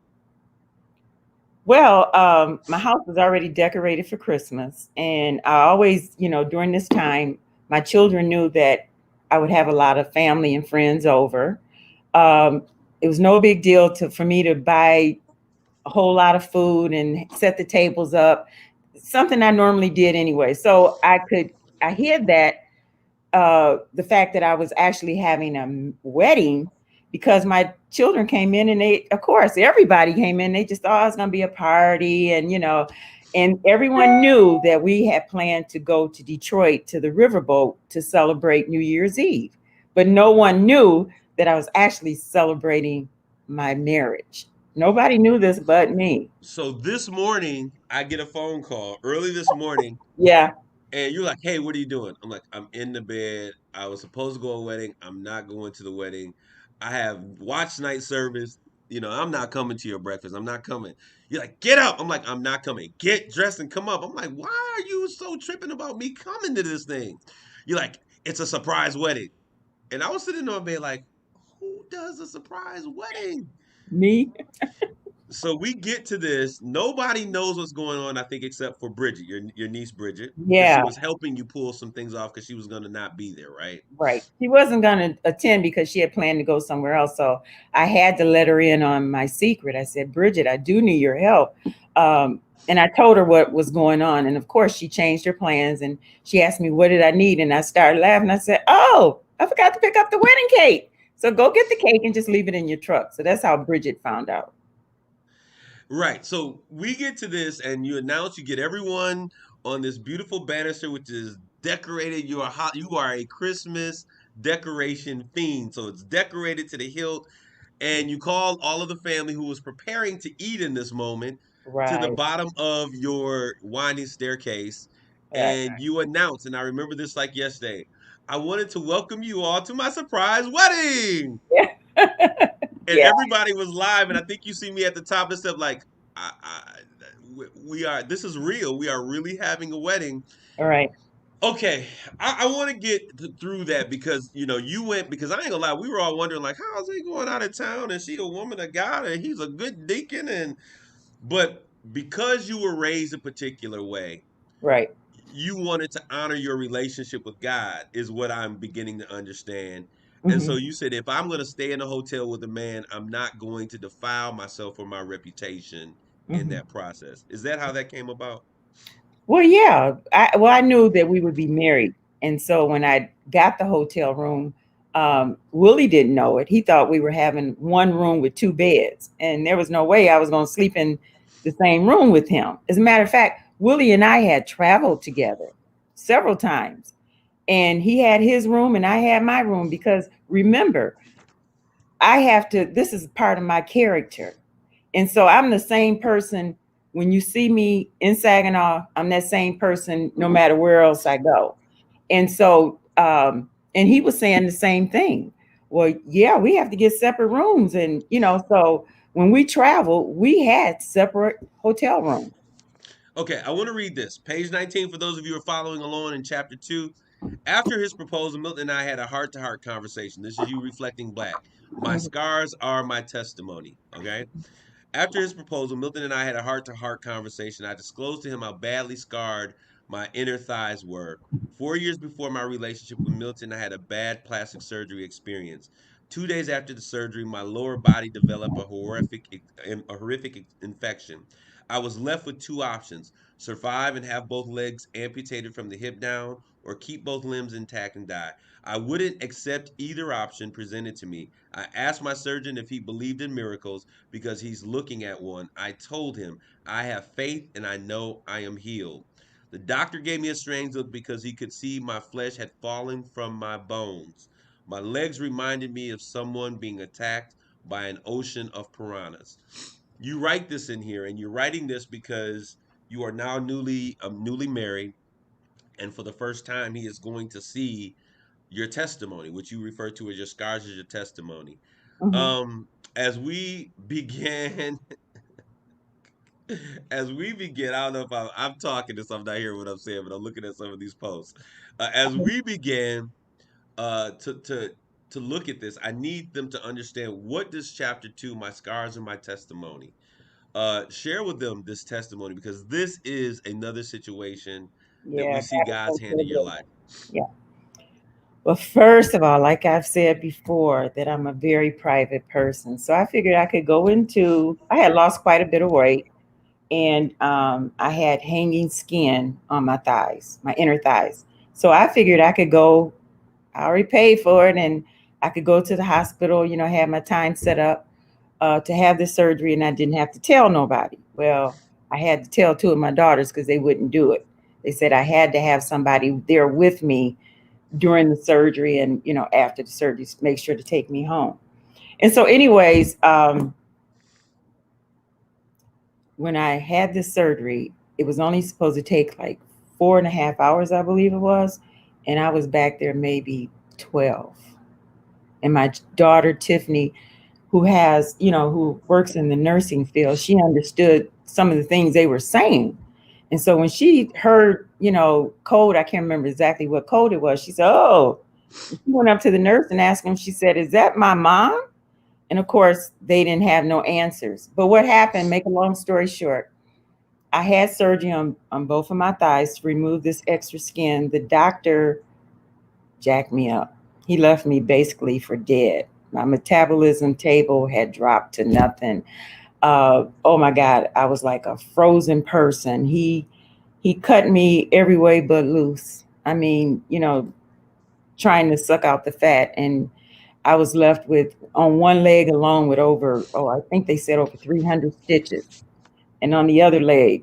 Well, my house was already decorated for Christmas, and I always, during this time, my children knew that I would have a lot of family and friends over. Um, it was no big deal for me to buy a whole lot of food and set the tables up, something I normally did anyway. So I hid that the fact that I was actually having a wedding because my children came in and of course, everybody came in. They just thought it was going to be a party, and everyone knew that we had planned to go to Detroit to the riverboat to celebrate New Year's Eve, but no one knew that I was actually celebrating my marriage. Nobody knew this but me. So this morning, I get a phone call early this morning. Yeah, And you're like, hey, what are you doing? I'm like, I'm in the bed. I was supposed to go to a wedding. I'm not going to the wedding. I have watch night service. I'm not coming to your breakfast. I'm not coming. You're like, get up. I'm like, I'm not coming. Get dressed and come up. I'm like, why are you so tripping about me coming to this thing? You're like, it's a surprise wedding. And I was sitting on bed like, who does a surprise wedding? me. So we get to this. Nobody knows what's going on, I think, except for Bridget, your niece Bridget, because she Yeah. was helping you pull some things off because she was going to not be there, right? Right. She wasn't going to attend because she had planned to go somewhere else. So I had to let her in on my secret. I said, Bridget, I do need your help. And I told her what was going on. And of course, she changed her plans and she asked me, what did I need? And I started laughing. I said, oh, I forgot to pick up the wedding cake. So go get the cake and just leave it in your truck. So that's how Bridget found out. Right. So we get to this, and you announce you get everyone on this beautiful banister, which is decorated. You are a Christmas decoration fiend, so it's decorated to the hilt. And you called all of the family who was preparing to eat in this moment to the Right. bottom of your winding staircase, Right. and you announced, and I remember this like yesterday. I wanted to welcome you all to my surprise wedding, Yeah. and Yeah. everybody was live. And I think you see me at the top of the step, like, we are. This is real. We are really having a wedding. All right. Okay, I want to get through that because you went because I ain't gonna lie, we were all wondering like, how's he going out of town and she a woman of God and he's a good deacon but because you were raised a particular way, Right. you wanted to honor your relationship with God is what I'm beginning to understand. And so Hmm. you said if I'm going to stay in a hotel with a man, I'm not going to defile myself or my reputation in Hmm. that process. Is that how that came about? Well, yeah. I knew that we would be married, and so when I got the hotel room, Willie didn't know it. He thought we were having one room with two beds, and there was no way I was going to sleep in the same room with him. As a matter of fact, Willie and I had traveled together several times, and he had his room and I had my room because remember, I have to. This is part of my character. And so I'm the same person when you see me in Saginaw, I'm that same person no matter where else I go. And so, and he was saying the same thing. Well, yeah, we have to get separate rooms. And, so when we traveled, we had separate hotel rooms. Okay, I want to read this. Page 19 for those of you who are following along in chapter 2. After his proposal, Milton and I had a heart to heart conversation. This is you reflecting back. My Mhm. scars are my testimony. Okay. After his proposal, Milton and I had a heart to heart conversation. I disclosed to him how badly scarred my inner thighs were. 4 years before my relationship with Milton, I had a bad plastic surgery experience. 2 days after the surgery, my lower body developed a horrific infection. I was left with two options: survive and have both legs amputated from the hip down, or keep both limbs intact and die. I wouldn't accept either option presented to me. I asked my surgeon if he believed in miracles because he's looking at one. I told him, I have faith and I know I am healed. The doctor gave me a strange look because he could see my flesh had fallen from my bones. My legs reminded me of someone being attacked by an ocean of piranhas. You write this in here, and you're writing this because you are now newly married, and for the first time, he is going to see your testimony, which you refer to as your scars as your testimony. Hmm. Um, as we began, as we begin, I don't know if I'm talking to something, not hearing what I'm saying, but I'm looking at some of these posts. As we began uh, to to to look at this, I need them to understand what does chapter two, my scars and my testimony. Share with them this testimony because this is another situation that Yeah, we see God is God's so hand in your good. life. Yeah. Well, first of all, like I've said before, that I'm a very private person. So I figured I could go into, I had lost quite a bit of weight, and I had hanging skin on my thighs, my inner thighs. So I figured I could go, I already paid for it, and I could go to the hospital, have my time set up to have the surgery, and I didn't have to tell nobody. Well, I had to tell two of my daughters because they wouldn't do it. They said I had to have somebody there with me during the surgery and after the surgery, make sure to take me home. And so anyways, when I had this surgery, it was only supposed to take like 4.5 hours, I believe it was, and I was back there maybe 12. And my daughter Tiffany, who works in the nursing field, she understood some of the things they were saying. And so when she heard, code, I can't remember exactly what code it was. She said, "Oh," she went up to the nurse and asked him, she said, "Is that my mom?" And of course, they didn't have no answers. But what happened, make a long story short, I had surgery on both of my thighs to remove this extra skin. The doctor jacked me up. He left me basically for dead. My metabolism table had dropped to nothing. Oh my God, I was like a frozen person. He cut me every way but loose. I mean, trying to suck out the fat, and I was left with on one leg alone with over, I think they said over 300 stitches, and on the other leg,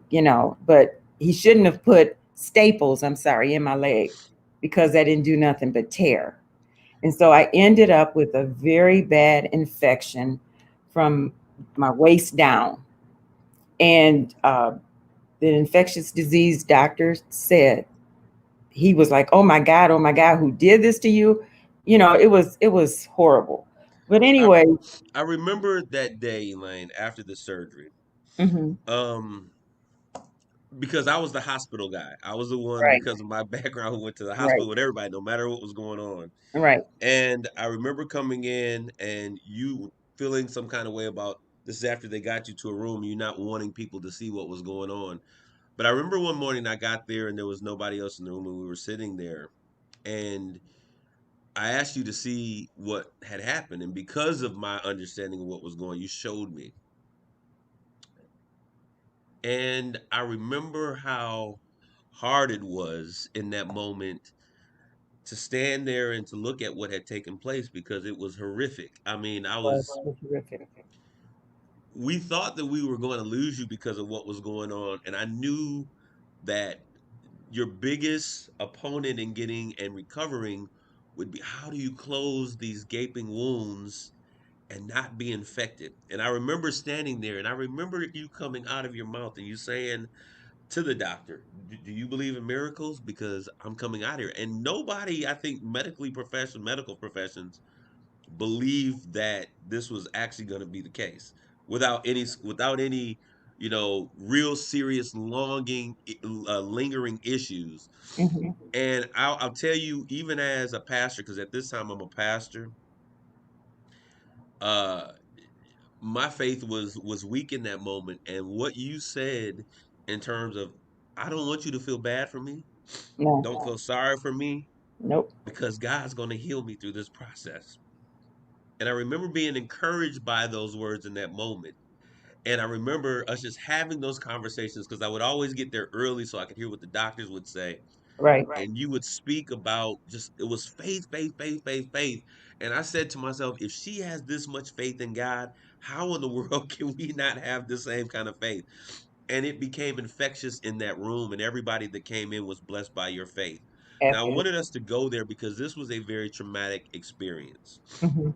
but he shouldn't have put staples, I'm sorry, in my leg because that didn't do nothing but tear. And so I ended up with a very bad infection from my waist down. And the infectious disease doctor said, he was like, oh my God, who did this to you? It was horrible. But I anyway. I remember that day, Elaine, after the surgery. Hmm. Um, because I was the hospital guy. I was the one Right, because of my background who went to the right, hospital with everybody, no matter what was going on. right. And I remember coming in and you feeling some kind of way about this is after they got you to a room, you not wanting people to see what was going on. But I remember one morning I got there and there was nobody else in the room and we were sitting there and I asked you to see what had happened. And because of my understanding of what was going, you showed me. And I remember how hard it was in that moment to stand there and to look at what had taken place because it was horrific. I mean, Was terrific. we thought that we were going to lose you because of what was going on. And I knew that your biggest opponent in getting and recovering would be how do you close these gaping wounds and not be infected? And I remember standing there and I remember you coming out of your mouth and you saying to the doctor, do you believe in miracles? Because I'm coming out here. And nobody, I think, medical professions believed that this was actually going to be the case without any real serious lingering issues. Hmm. And I'll tell you, even as a pastor, because at this time I'm a pastor, uh my faith was weak in that moment. And what you said in terms of, I don't want you to feel bad for me, No, don't feel sorry for me, nope. because God's going to heal me through this process. And I remember being encouraged by those words in that moment. And I remember us just having those conversations because I would always get there early so I could hear what the doctors would say. Right. And you would speak about just, it was faith, faith, faith, faith, faith. And I said to myself, if she has this much faith in God, how in the world can we not have the same kind of faith? And it became infectious in that room, and everybody that came in was blessed by your faith. Now, I Absolutely. wanted us to go there because this was a very traumatic experience. Hmm.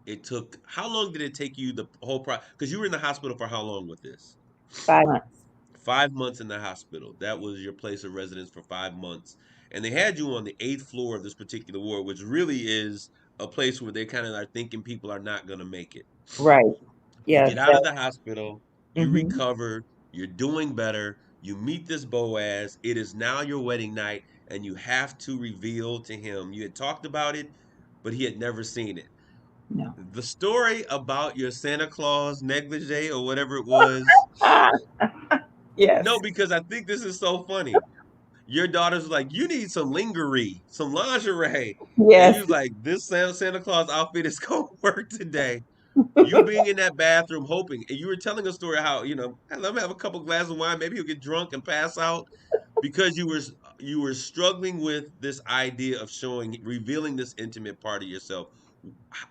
It took, how long did it take you the whole process? Because you were in the hospital for how long with this? 5 months. 5 months in the hospital. That was your place of residence for 5 months. And they had you on the eighth floor of this particular ward, which really is a place where they kind of are thinking people are not going to make it. Right. You Yeah. get out of the hospital, you Hmm. recover, you're doing better, you meet this Boaz. It is now your wedding night, and you have to reveal to him. You had talked about it, but he had never seen it. No. The story about your Santa Claus negligee or whatever it was. Ah, No, yes. because I think this is so funny. Your daughter's like, you need some lingerie, some lingerie. And you Yes. was like, this Santa Claus outfit is going to work today. You being in that bathroom hoping, and you were telling a story how, "Hey, let me have a couple glasses of wine, maybe he'll get drunk and pass out," because you were struggling with this idea of showing, revealing this intimate part of yourself.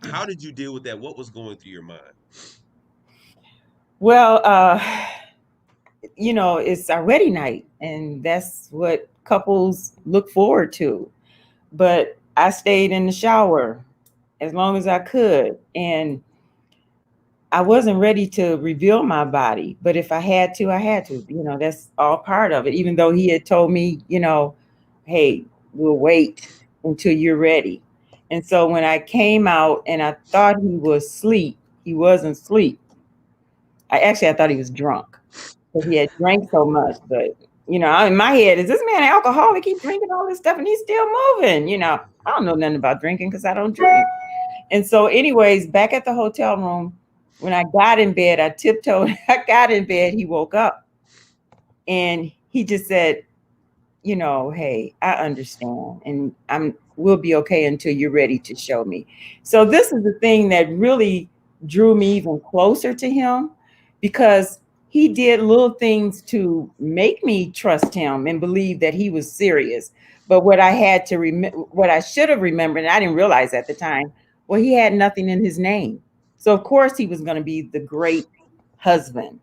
How did you deal with that? What was going through your mind? Well, it's our wedding night, and that's what couples look forward to. But I stayed in the shower as long as I could, and I wasn't ready to reveal my body. But if I had to, I had to. That's all part of it. Even though he had told me, hey, we'll wait until you're ready. And so when I came out and I thought he was asleep, he wasn't asleep. I thought he was drunk because he had drank so much. But in my head, is this man alcoholic? He drinking all this stuff and he's still moving. I don't know nothing about drinking because I don't drink. And so, anyways, back at the hotel room, when I got in bed, I tiptoed. I got in bed. He woke up and he just said, hey, I understand, and we'll be okay until you're ready to show me. So this is the thing that really drew me even closer to him, because he did little things to make me trust him and believe that he was serious. But what I had to remember, what I should have remembered, and I didn't realize at the time, well, he had nothing in his name. So of course he was going to be the great husband,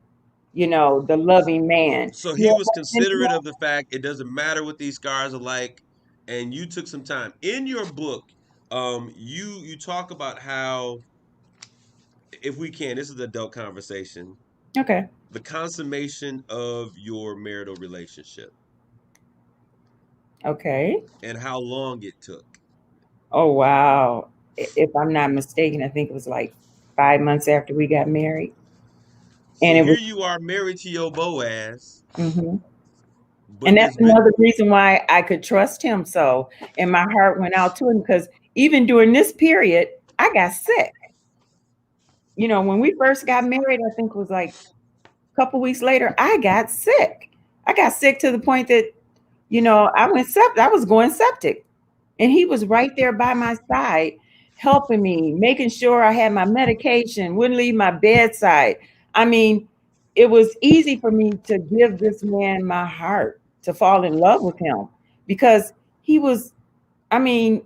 the loving man. So He he had was nothing in his considerate of the fact it doesn't matter what these scars are like, and you took some time in your book. You talk about how, if we can, this is an adult conversation, name. Okay. the consummation of your marital relationship Okay. and how long it took. Oh, wow. If I'm not mistaken, I think it was like 5 months after we got married. So And it here was, you are married to your Boaz, mhm. And but that's it's been another reason why I could trust him so. And my heart went out to him because even during this period, I got sick. When we first got married, I think it was like a couple weeks later, I got sick. I got sick to the point that, I went septic. I was going septic. And he was right there by my side, helping me, making sure I had my medication, wouldn't leave my bedside. I mean, it was easy for me to give this man my heart, to fall in love with him, because he was, I mean,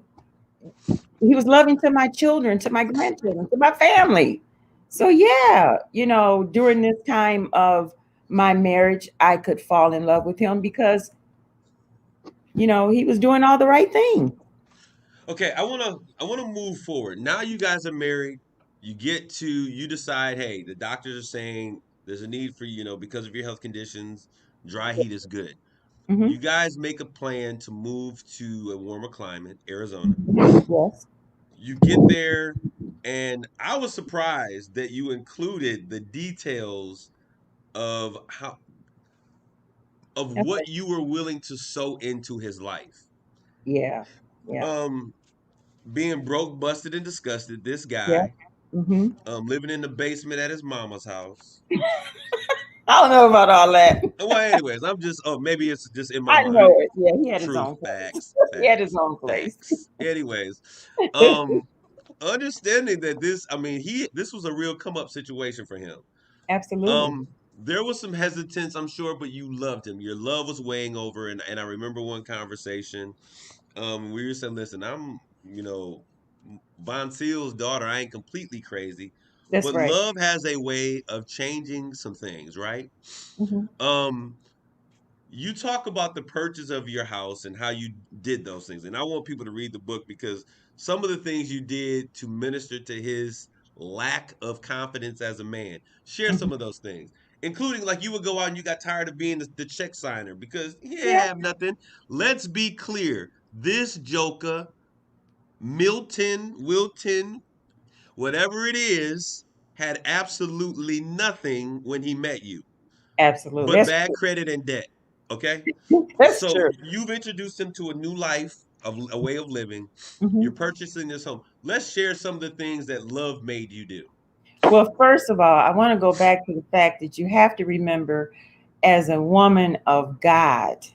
he was loving to my children, to my grandchildren, to my family. So, yeah, during this time of my marriage, I could fall in love with him because, he was doing all the right thing. okay. I wanna move forward. Now you guys are married. You decide, hey, the doctors are saying there's a need for, because of your health conditions, dry heat is good. Hmm. You guys make a plan to move to a warmer climate, Arizona. Yes. You get there, and I was surprised that you included the details of what Okay. you were willing to sow into his life. Yeah. Yeah. Um, being broke, busted, and disgusted, this Yeah. guy, Hmm. living in the basement at his mama's house. I don't know about all that. Well, anyways, I'm just, oh, maybe it's just in my I mind. know it. Yeah, he had his Truth, own place. facts, He had his facts, own place. facts. Anyways, um, understanding that this, I mean, this was a real come up situation for him. Absolutely. There was some hesitance, I'm sure, but you loved him. Your love was weighing over, and I remember one conversation. We were saying, "Listen, I'm, Von Seal's daughter. I ain't completely crazy, That's but right. love has a way of changing some things, right?" Hmm. Um, you talk about the purchase of your house and how you did those things. And I want people to read the book because some of the things you did to minister to his lack of confidence as a man. Share some Hmm. of those things, including like you would go out and you got tired of being the check signer because he didn't Yeah. have nothing. Let's be clear. This Joker, Wilton, whatever it is, had absolutely nothing when he met you Absolutely. but That's bad true. credit and debt. Okay. That's So true. you've introduced him to a new life, of a way of living. You're Hmm. purchasing this home. Let's share some of the things that love made you do. Well, first of all, I want to go back to the fact that you have to remember, as a woman of God,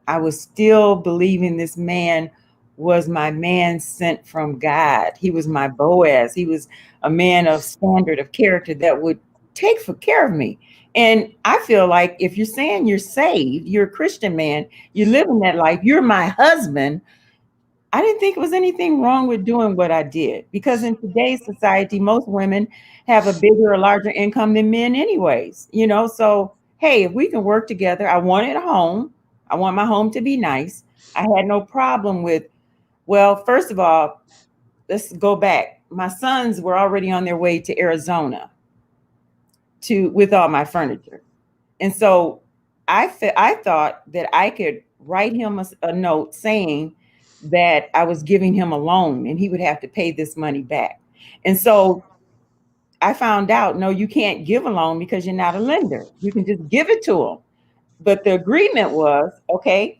I was still believing this man was my man sent from God. He was my Boaz. He was a man of standard of character that would take for care of me. And I feel like if you're saying you're saved, you're a Christian man, you're living that life, you're my husband. I didn't think it was anything wrong with doing what I did, because in today's society, most women have a bigger or larger income than men, anyways. So hey, if we can work together, I wanted a home. I want my home to be nice. I had no problem with, well, first of all, let's go back. My sons were already on their way to Arizona to with all my furniture. And so I thought that I could write him a note saying that I was giving him a loan and he would have to pay this money back. And so I found out, no, you can't give a loan because you're not a lender. You can just give it to him. But the agreement was, okay,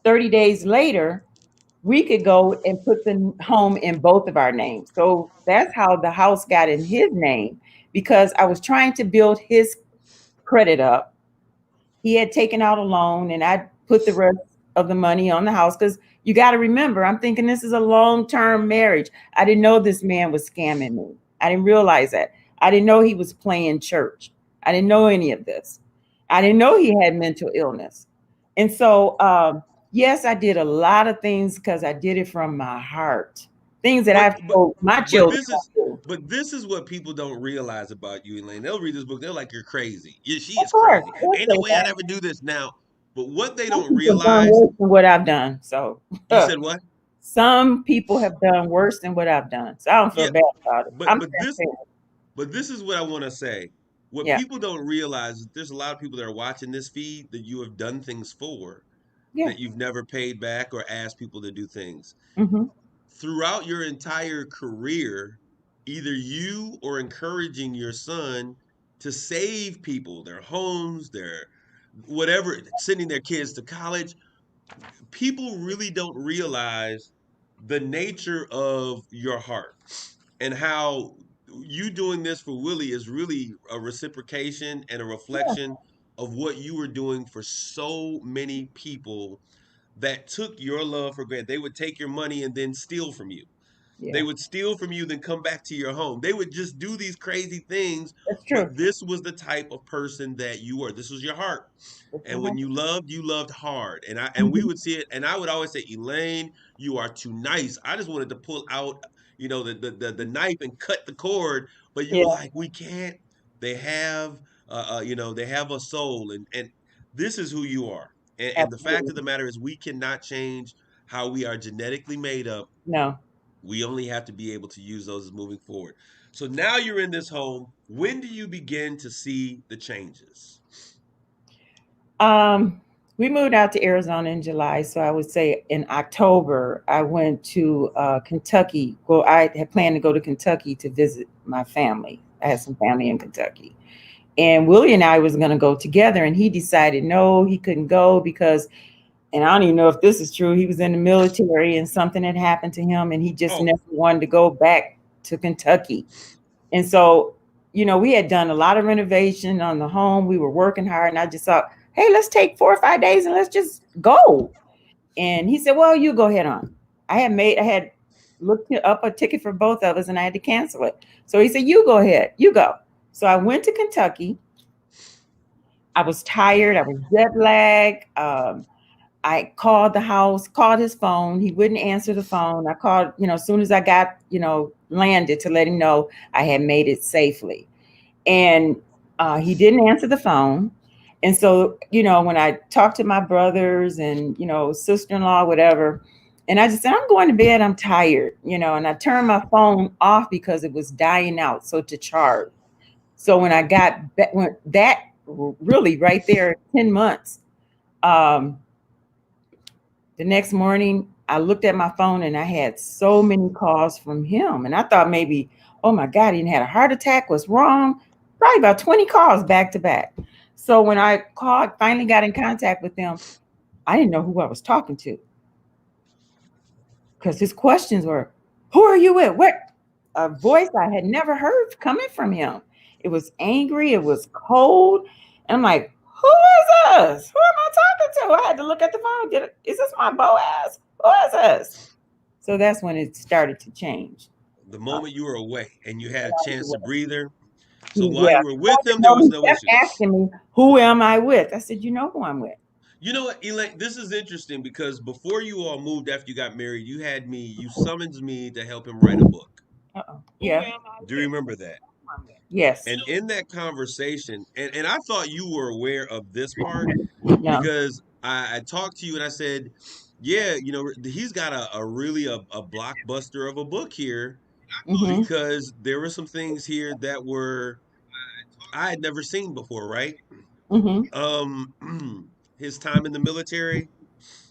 30 days later, we could go and put the home in both of our names. So that's how the house got in his name, because I was trying to build his credit up. He had taken out a loan and I put the rest of the money on the house, because you got to remember, I'm thinking this is a long-term marriage. I didn't know this man was scamming me. I didn't realize that. I didn't know he was playing church. I didn't know any of this. I didn't know he had mental illness. And so, yes, I did a lot of things because I did it from my heart. Things that But I've but told my but children this not is to do. but this is what people don't realize about you, Elaine. They'll read this book, they're like, "You're crazy. Yeah, she Of is course, crazy. they'll Ain't no say way I'd that. ever do this now." But what they Some don't people have done realize, worse than what I've done. So you said what? some people have done worse than what I've done. So I don't feel Yeah, bad about it. but I'm but this transparent. but this is what I want to say. What Yeah. people don't realize is there's a lot of people that are watching this feed that you have done things for Yeah. that you've never paid back or asked people to do things. Hmm. Throughout your entire career, either you or encouraging your son to save people, their homes, their whatever, sending their kids to college, people really don't realize the nature of your heart and how you doing this for Willie is really a reciprocation and a Yeah. reflection of what you were doing for so many people that took your love for granted. They would take your money and then steal from you. They Yeah. would steal from you, then come back to your home. They would just do these crazy things, That's true. but this was the type of person that you were. This was your heart. That's And my when you loved hard. And we Mhm. would see it, and I would always say, Elaine, you are too nice. I just wanted to pull out, the knife and cut the cord, but you Yeah. were like, we can't. They have they have a soul, and this is who you are. And the fact of Absolutely. the matter is we cannot change how we are genetically made up. No. We only have to be able to use those as moving forward. So now you're in this home. When do you begin to see the changes? Um, we moved out to Arizona in July, so I would say in October I went to Kentucky. Well, I had planned to go to Kentucky to visit my family. I had some family in Kentucky, and Willie and I was going to go together, and he decided no, he couldn't go because, and I don't even know if this is true, he was in the military and something had happened to him, and he just Oh, never wanted to go back to Kentucky. And so, we had done a lot of renovation on the home. We were working hard, and I just thought, hey, let's take 4 or 5 days and let's just go. And he said, well, you go ahead on. I had looked up a ticket for both of us, and I had to cancel it. So he said, you go ahead, you go. So I went to Kentucky. I was tired. I was jet lagged. I called the house, called his phone. He wouldn't answer the phone. I called, as soon as I got, landed, to let him know I had made it safely. And he didn't answer the phone. And so, when I talked to my brothers and, sister in law, whatever, and I just said, I'm going to bed, I'm tired, and I turned my phone off because it was dying out. So to charge. So when I got when that really right there, 10 months, um, the next morning, I looked at my phone and I had so many calls from him. And I thought maybe, oh my God, he had a heart attack. What's wrong? Probably about 20 calls back to back. So when I called, finally got in contact with them, I didn't know who I was talking to because his questions were, who are you with? What? A voice I had never heard coming from him. It was angry. It was cold. And I'm like, who is this? Who am I talking to? I had to look at the phone. Is this my Boaz? Who is this? So that's when it started to change. The Uh, moment you were away and you had a chance to breathe her. So while yeah. you were with them, there was He no kept issue. asking me, who am I with? I said, you know who I'm with. You know what, Elaine? This is interesting because before you all moved after you got married, you summoned me to help him write a book. Uh-oh. Yeah. Do you remember that? Yes. And in that conversation, and I thought you were aware of this part No. because I talked to you and I said, yeah, he's got a really a blockbuster of a book here Mm-hmm. because there were some things here that were I had never seen before, right? Mm-hmm. Um, his time in the military,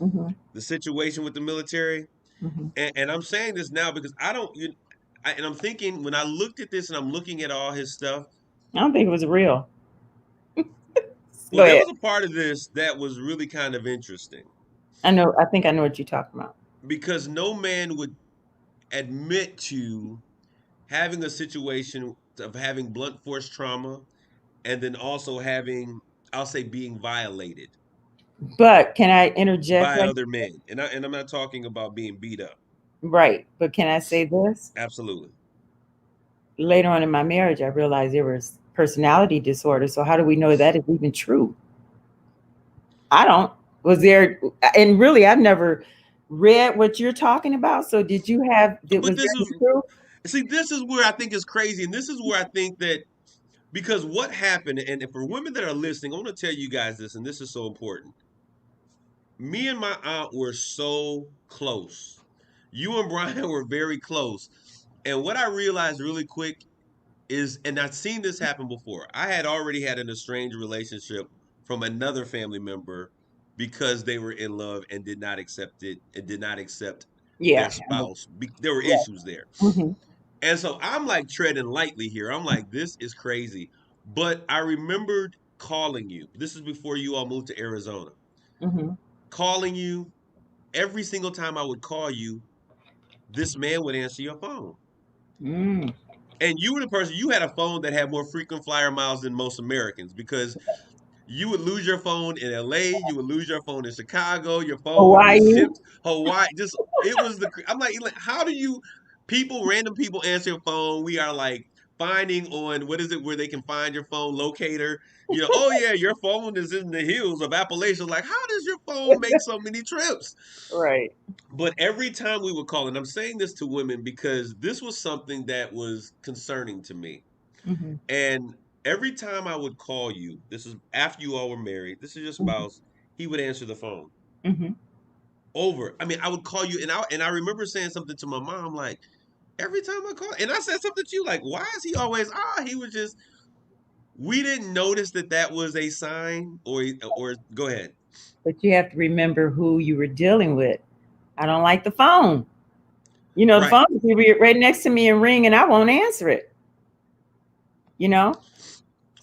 Mm-hmm. the situation with the military, Mm-hmm. and I'm saying this now because I don't, and I'm thinking when I looked at this and I'm looking at all his stuff. I don't think it was real. Go Well, there ahead. was a part of this that was really kind of interesting I know. I think I know what you're talking about. because no man would admit to having a situation of having blunt force trauma and then also having, I'll say, being violated But can I interject by right other men. And I'm not talking about being beat up. right? But can I say this? Absolutely. Later on in my marriage, I realized there was personality disorder. So how do we know that is even true? I don't. Was there? And really, I've never read what you're talking about. So did you have? But Was there this any is proof? see, this is where I think is crazy, and this is where I think that because what happened, and for women that are listening, I want to tell you guys this, and this is so important. Me and my aunt were so close. You and Brian were very close. And what I realized really quick is, and I've seen this happen before. I had already had an estranged relationship from another family member because they were in love and did not accept it and did not accept their Yeah. spouse. There were Yeah. issues there. Mm-hmm. And so I'm like treading lightly here. I'm like, this is crazy. But I remembered calling you. This is before you all moved to Arizona. Mm-hmm. Calling you every single time I would call you, this man would answer your phone. Mm. And you were the person, you had a phone that had more frequent flyer miles than most Americans because you would lose your phone in LA, you would lose your phone in Chicago, your phone would be Hawaii. shipped Hawaii. Just it was I'm like, how do you random people answer your phone? We are like finding on what is it where they can find your phone locator. Oh yeah, your phone is in the hills of Appalachia. Like, how does your phone make so many trips? Right. But every time we would call, and I'm saying this to women because this was something that was concerning to me. Mm-hmm. And every time I would call you, this is after you all were married, this is your Mm-hmm. spouse, he would answer the phone Mm-hmm. over. I mean, I would call you, and I remember saying something to my mom, like, every time I call, and I said something to you, like, why is he always, he was just, we didn't notice that that was a sign, or go ahead. But you have to remember who you were dealing with. I don't like the phone. The Right. phone will be right next to me and ring, and I won't answer it. You know.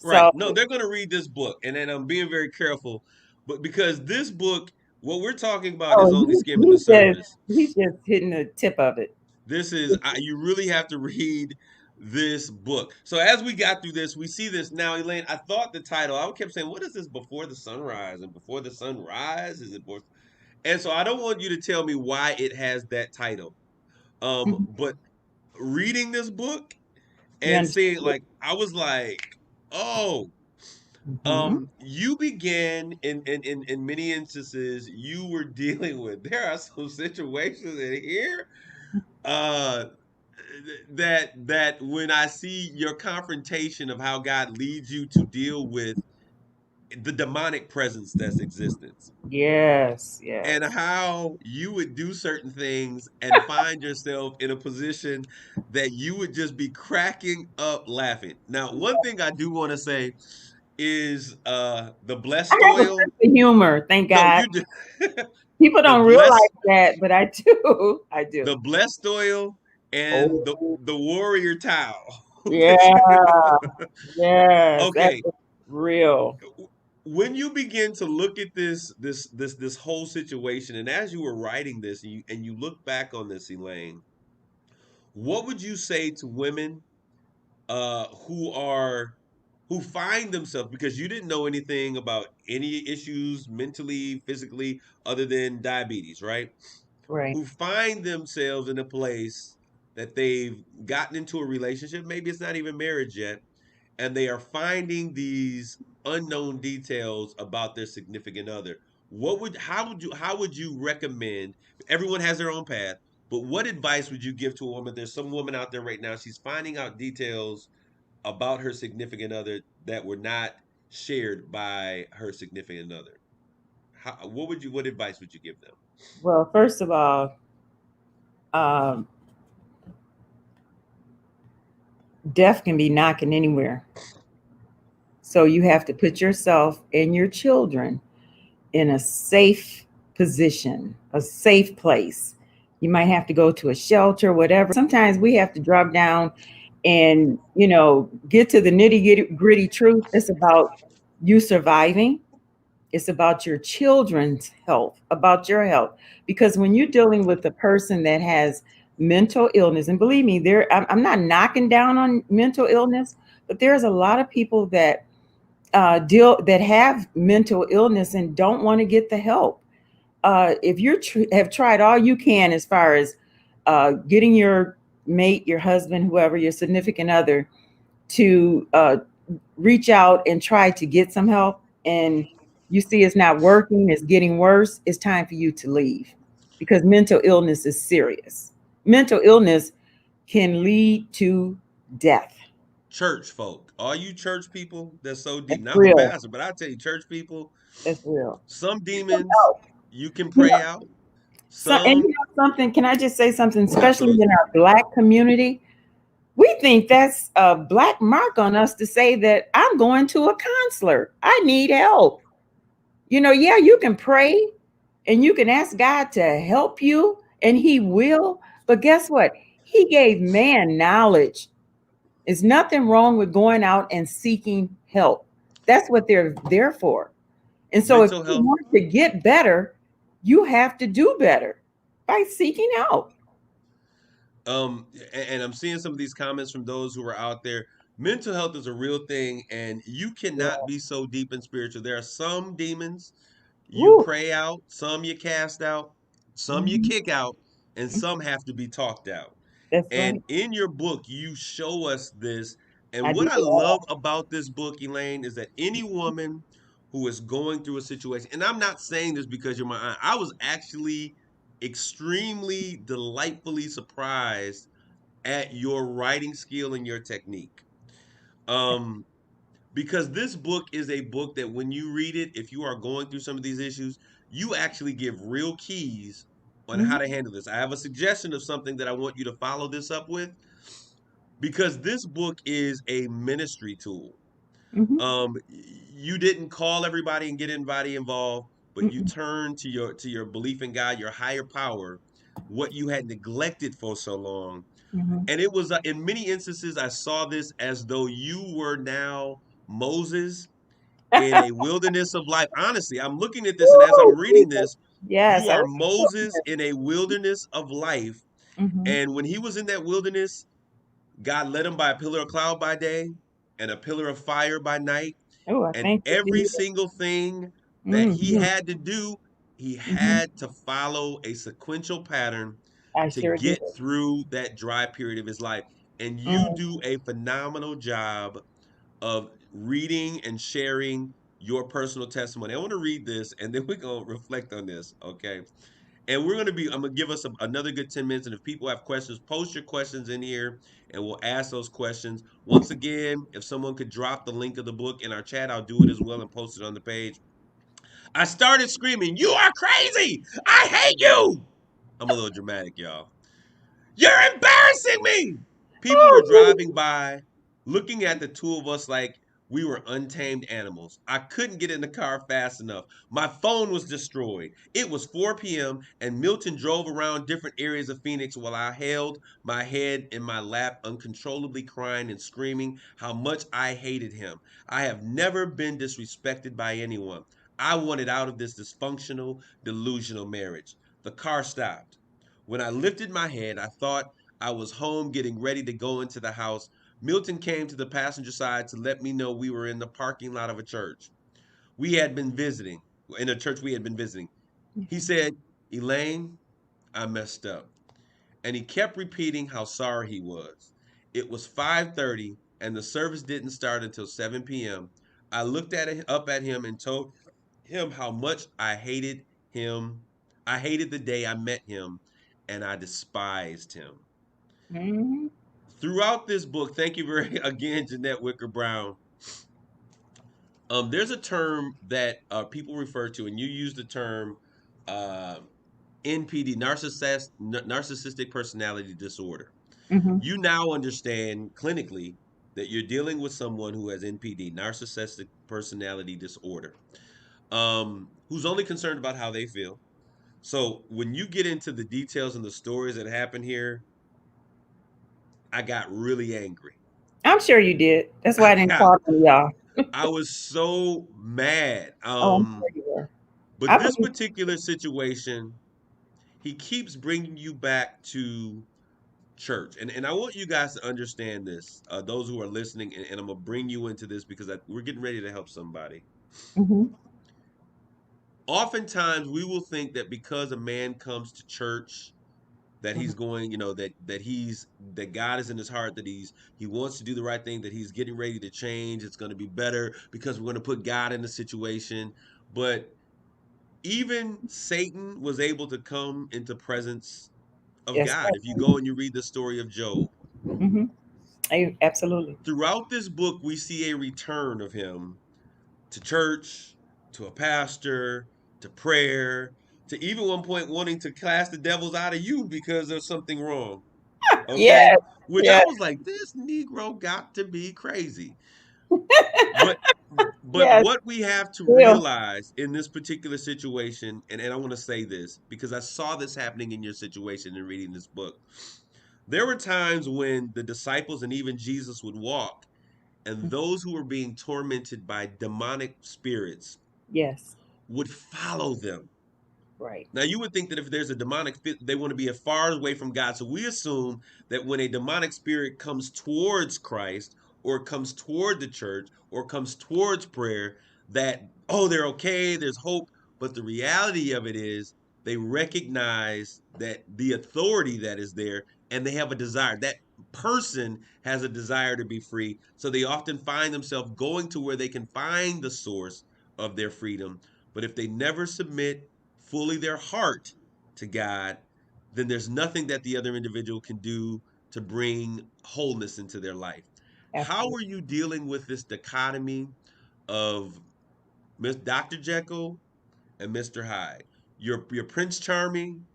Right. So, No, they're going to read this book, and then I'm being very careful, but because this book, what we're talking about is oh, only skimming the he's just surface. he's just hitting the tip of it. This is you really have to read this book. So as we got through this, we see this now, Elaine. I thought the title. I kept saying, "What is this? Before the sunrise and before the sunrise? Is it?" And so I don't want you to tell me why it has that title. Mhm. But reading this book You and understand seeing, it? like, I was like. Oh, Mhm. you began in many instances you were dealing with. There are some situations in here uh that when I see your confrontation of how God leads you to deal with the demonic presence that's existence Yes, and yes. how you would do certain things and find yourself in a position that you would just be cracking up laughing. Now, one thing I do want to say is the I blessed have a oil. sense of humor, thank No, God. you do. People the don't realize blessed that, but I do. I do. the blessed oil and the Oh, the warrior towel. Which yeah, yes, that's okay, real. when you begin to look at this whole situation, and as you were writing this, and you look back on this, Elaine, what would you say to women who find themselves, because you didn't know anything about any issues mentally, physically, other than diabetes, right? Right. Who find themselves in a place that they've gotten into a relationship, maybe it's not even marriage yet, and they are finding these unknown details about their significant other. How would you recommend? Everyone has their own path, but what advice would you give to a woman? There's some woman out there right now, she's finding out details about her significant other that were not shared by her significant other. What advice would you give them? Well, first of all, um, death can be knocking anywhere. So you have to put yourself and your children in a safe position, a safe place. You might have to go to a shelter, whatever. Sometimes we have to drop down and, get to the nitty gritty truth. It's about you surviving. It's about your children's health, about your health. Because when you're dealing with a person that has mental illness, and believe me, I'm not knocking down on mental illness, but there's a lot of people that that have mental illness and don't want to get the help. If you have tried all you can as far as getting your mate, your husband, whoever, your significant other, to reach out and try to get some help, and you see it's not working, it's getting worse, it's time for you to leave, because mental illness is serious. Mental illness can lead to death. Church folk, all you church people that's so deep. That's Now I'm a real. pastor, but I tell you, church people, That's real. some Get some demons help. you can You pray know, out. and Some something, can I just say something, especially in absolutely. our Black community? We think that's a black mark on us to say that I'm going to a counselor. I need help. Yeah, you can pray and you can ask God to help you, and He will. But guess what? He gave man knowledge. There's nothing wrong with going out and seeking help. That's what they're there for. And so, if Mental you health. want to get better, you have to do better by seeking help. And I'm seeing some of these comments from those who are out there. Mental health is a real thing, and you cannot Yeah. be so deep in spiritual. There are some demons you Woo. pray out, some you cast out, some you Mhm. kick out, and some have to be talked out. That's And right. in your book, you show us this. And I what did I it love all. about this book, Elaine, is that any woman who is going through a situation, and I'm not saying this because you're my aunt, I was actually extremely delightfully surprised at your writing skill and your technique. Um, because this book is a book that when you read it, if you are going through some of these issues, you actually give real keys on how Mhm, to handle this. I have a suggestion of something that I want you to follow this up with, because this book is a ministry tool. mhm, You didn't call everybody and get everybody involved, but you mm-mm, turned to your belief in God, your higher power, what you had neglected for so long. mhm. And it was in many instances I saw this as though you were now Moses in a wilderness of life. Honestly, I'm looking at this, and as I'm Woo, reading Jesus. this, you Yes, I are remember Moses this. in a wilderness of life. Mhm. And when he was in that wilderness, God led him by a pillar of cloud by day and a pillar of fire by night. Oh, I And thank you to every hear that. single thing that he Mhm, had to do, he mhm. had to follow a sequential pattern I to sure did. get through that dry period of his life. And you Mhm, do a phenomenal job of reading and sharing your personal testimony. I want to read this and then we're going to reflect on this, okay? And I'm going to give us another good 10 minutes. And if people have questions, post your questions in here and we'll ask those questions. Once again, if someone could drop the link of the book in our chat, I'll do it as well and post it on the page. I started screaming, "You are crazy! I hate you!" I'm a little dramatic, y'all. "You're embarrassing me!" People were Oh, driving by, looking at the two of us like we were untamed animals. I couldn't get in the car fast enough. My phone was destroyed. It was 4 p.m., and Milton drove around different areas of Phoenix while I held my head in my lap, uncontrollably crying and screaming how much I hated him. I have never been disrespected by anyone. I wanted out of this dysfunctional, delusional marriage. The car stopped. When I lifted my head, I thought I was home getting ready to go into the house. Milton came to the passenger side to let me know we were in the parking lot of a church. We had been visiting, in a church we had been visiting. He said, "Elaine, I messed up." And he kept repeating how sorry he was. It was 5:30 and the service didn't start until 7 p.m. I looked up at him and told him how much I hated him. I hated the day I met him and I despised him. mhm, Throughout this book, thank you very again, Jeanette Wicker Brown. There's a term that people refer to, and you use the term uh, NPD, narcissistic personality disorder. mhm. You now understand clinically that you're dealing with someone who has NPD, narcissistic personality disorder, who's only concerned about how they feel. So when you get into the details and the stories that happen here, I got really angry. I'm sure you did. That's why I I didn't got call on y'all. I was so mad. Oh, I'm sure you were. But I this believe. particular situation, he keeps bringing you back to church, and I want you guys to understand this. Those who are listening, and I'm gonna bring you into this because we're getting ready to help somebody. Mhm. Oftentimes, we will think that because a man comes to church, that Mhm. he's going, that God is in his heart, that he wants to do the right thing, that he's getting ready to change. It's going to be better because we're going to put God in the situation. But even Satan was able to come into presence of Yes. God. If you go and you read the story of Job, Mhm. Absolutely. throughout this book, we see a return of him to church, to a pastor, to prayer, to even one point wanting to cast the devils out of you because there's something wrong. Okay. Yes. Which I Yes. was like, this Negro got to be crazy. But Yes. what we have to Still. realize in this particular situation, and I want to say this because I saw this happening in your situation in reading this book. There were times when the disciples and even Jesus would walk, and those who were being tormented by demonic spirits Yes. would follow them. Right. Now, you would think that if there's a demonic fit, they want to be as far away from God. So we assume that when a demonic spirit comes towards Christ or comes toward the church or comes towards prayer, that, oh, they're okay, there's hope. But the reality of it is they recognize that the authority that is there and they have a desire. That person has a desire to be free. So they often find themselves going to where they can find the source of their freedom. But if they never submit fully their heart to God, then there's nothing that the other individual can do to bring wholeness into their life. How Absolutely. are you dealing with this dichotomy of Miss Dr. Jekyll and Mr. Hyde? Your Prince Charming,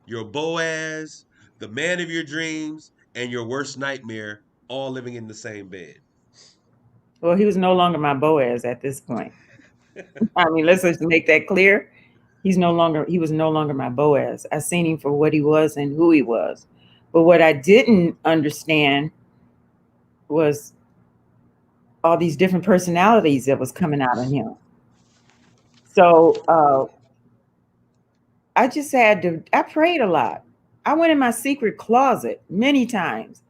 your Boaz, the man of your dreams, and your worst nightmare all living in the same bed. Well, he was no longer my Boaz at this point. I mean, let's just make that clear. He was no longer my Boaz. I seen him for what he was and who he was. But what I didn't understand was all these different personalities that was coming out of him. So I prayed a lot. I went in my secret closet many times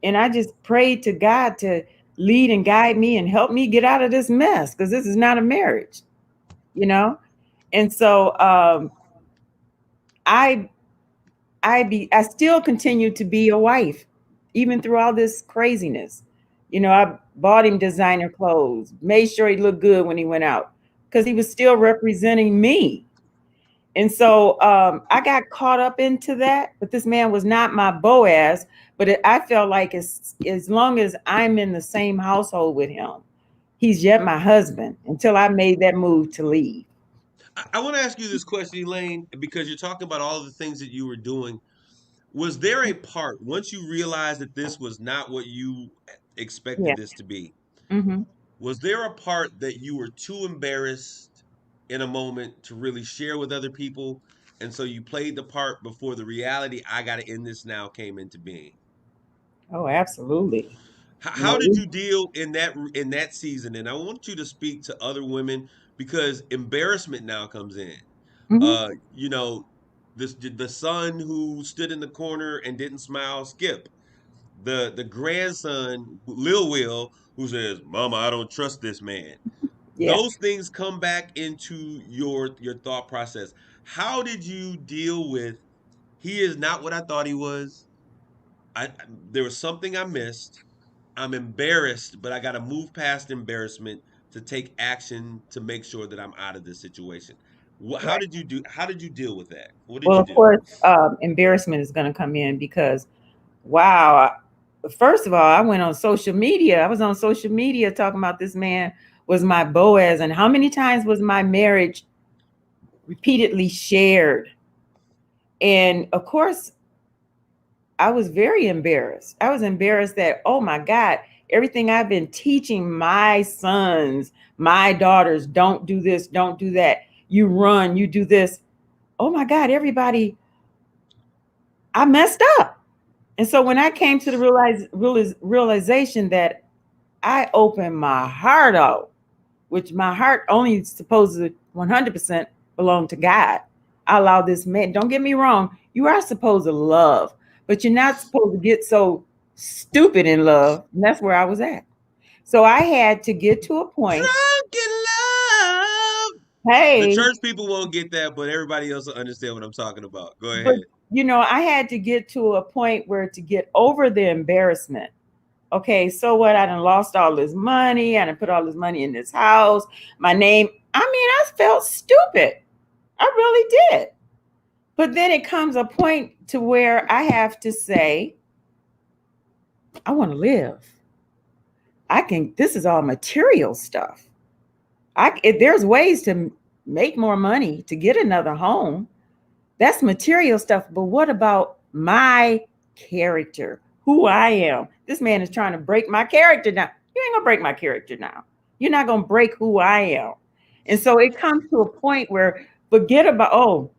and I just prayed to God to lead and guide me and help me get out of this mess because this is not a marriage, you know? And so I I still continue to be a wife, even through all this craziness. I bought him designer clothes, made sure he looked good when he went out because he was still representing me. And so I got caught up into that, but this man was not my Boaz. But I felt like as long as I'm in the same household with him, he's yet my husband until I made that move to leave. I want to ask you this question, Elaine, because you're talking about all the things that you were doing. Was there a part once you realized that this was not what you Yeah. expected this to be? Hmm. Was there a part that you were too embarrassed in a moment to really share with other people, and so you played the part before the reality "I got to end this now" came into being? Oh, absolutely. How did No. you deal in that season? And I want you to speak to other women because embarrassment now comes in. Hmm. You know, the son who stood in the corner and didn't smile, Skip. The grandson, Lil Will, who says, "Mama, I don't trust this man." Yeah. Those things come back into your thought process. How did you deal with he is not what I thought he was? There was something I missed. I'm embarrassed, but I got to move past embarrassment to take action to make sure that I'm out of this situation. How Right. did you do? How did you deal with that? What did Well, you of do? course, embarrassment is going to come in because, wow, first of all, I went on social media. I was on social media talking about this man was my Boaz, and how many times was my marriage repeatedly shared? And of course, I was very embarrassed. I was embarrassed that, oh my God, everything I've been teaching my sons, my daughters, don't do this, don't do that. You run, you do this. Oh my God, everybody, I messed up. And so when I came to the realization that I opened my heart out, which my heart only supposed to 100% belong to God. I allow this man, don't get me wrong, you are supposed to love, but you're not supposed to get so stupid in love. And that's where I was at. So I had to get to a point, Drunk in love. The hey, church people won't get that, but everybody else will understand what I'm talking about. Go but ahead. I had to get to a point where to get over the embarrassment. Okay, so what? I done lost all this money. I done put all this money in this house. My name. I mean, I felt stupid. I really did. But then it comes a point to where I have to say, I want to live. I can. This is all material stuff. There's ways to make more money to get another home. That's material stuff. But what about my character? Who I am? This man is trying to break my character down. You ain't gonna break my character now. You're not gonna break who I am. And so it comes to a point where forget about, oh,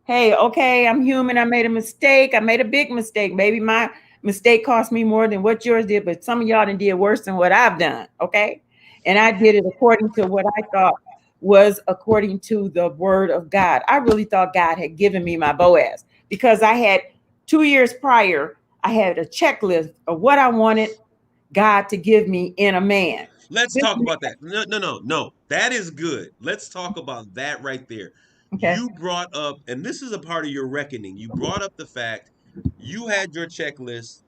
hey, okay, I'm human. I made a mistake. I made a big mistake. Maybe my mistake cost me more than what yours did, but some of y'all done did worse than what I've done. Okay. And I did it according to what I thought was according to the word of God. I really thought God had given me my Boaz because I had 2 years prior, I had a checklist of what I wanted God to give me in a man. Let's This talk man, about that. No, no, no, no. That is good. Let's talk about that right there. okay. You brought up, and this is a part of your reckoning. You brought up the fact you had your checklist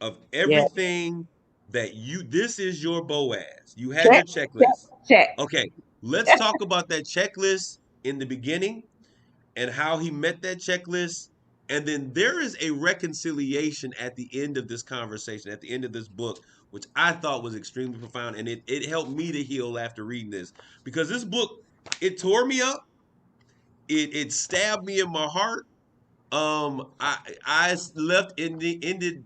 of Yeah. everything that this is your Boaz. You had your Check, check, checklist. check. Okay, let's talk about that checklist in the beginning and how he met that checklist. And then there is a reconciliation at the end of this conversation, at the end of this book, which I thought was extremely profound. And it helped me to heal after reading this because this book, it tore me up. It stabbed me in my heart. I left ended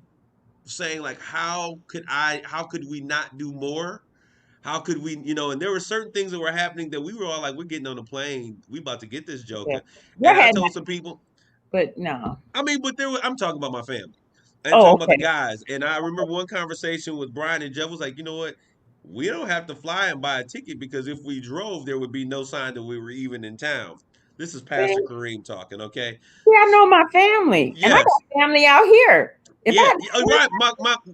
saying like, how could we not do more? How could we, and there were certain things that were happening that we were all like, we're getting on a plane. We about to get this Yeah. Joker. Your And I head, told some people, but no. I mean, but I'm talking about my family. I'm Oh, talking about the okay. guys. And I remember one conversation with Brian and Jeff was like, you know what? We don't have to fly and buy a ticket because if we drove, there would be no sign that we were even in town. This is See, Pastor Kareem talking, okay? see, I know my family, and I Yes. got family out here. If I Yeah, had family,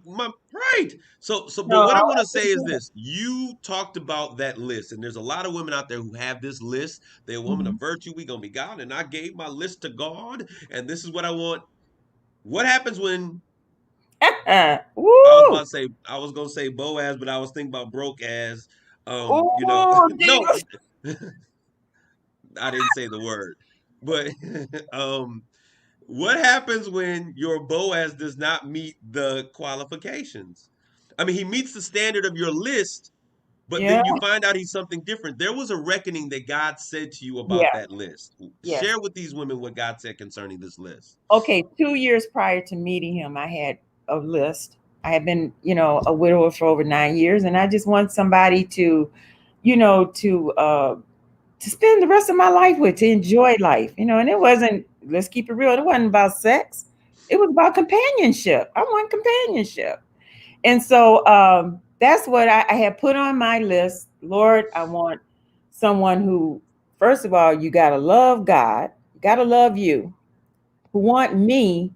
right. Right. So, but no, what I I want to say is wouldn't this: you talked about that list, and there's a lot of women out there who have this list. They're a do woman that. of virtue. We gonna be God, and I gave my list to God, and this is what I want. What happens when Woo! I was gonna say Boaz, but I was thinking about broke ass. Oh, No, Jesus. I didn't say the word. But um, what happens when your Boaz does not meet the qualifications? I mean, he meets the standard of your list, but Yeah, then you find out he's something different. There was a reckoning that God said to you about yeah, that list. yes. Share with these women what God said concerning this list. Okay, 2 years prior to meeting him, I had a list. I had been, a widower for over 9 years, and I just want somebody to, you know, to spend the rest of my life with, to enjoy life, and it wasn't, let's keep it real, it wasn't about sex. It was about companionship. I want companionship. And so that's what I had put on my list. Lord, I want someone who, first of all, you got to love God, you got to love you, who want me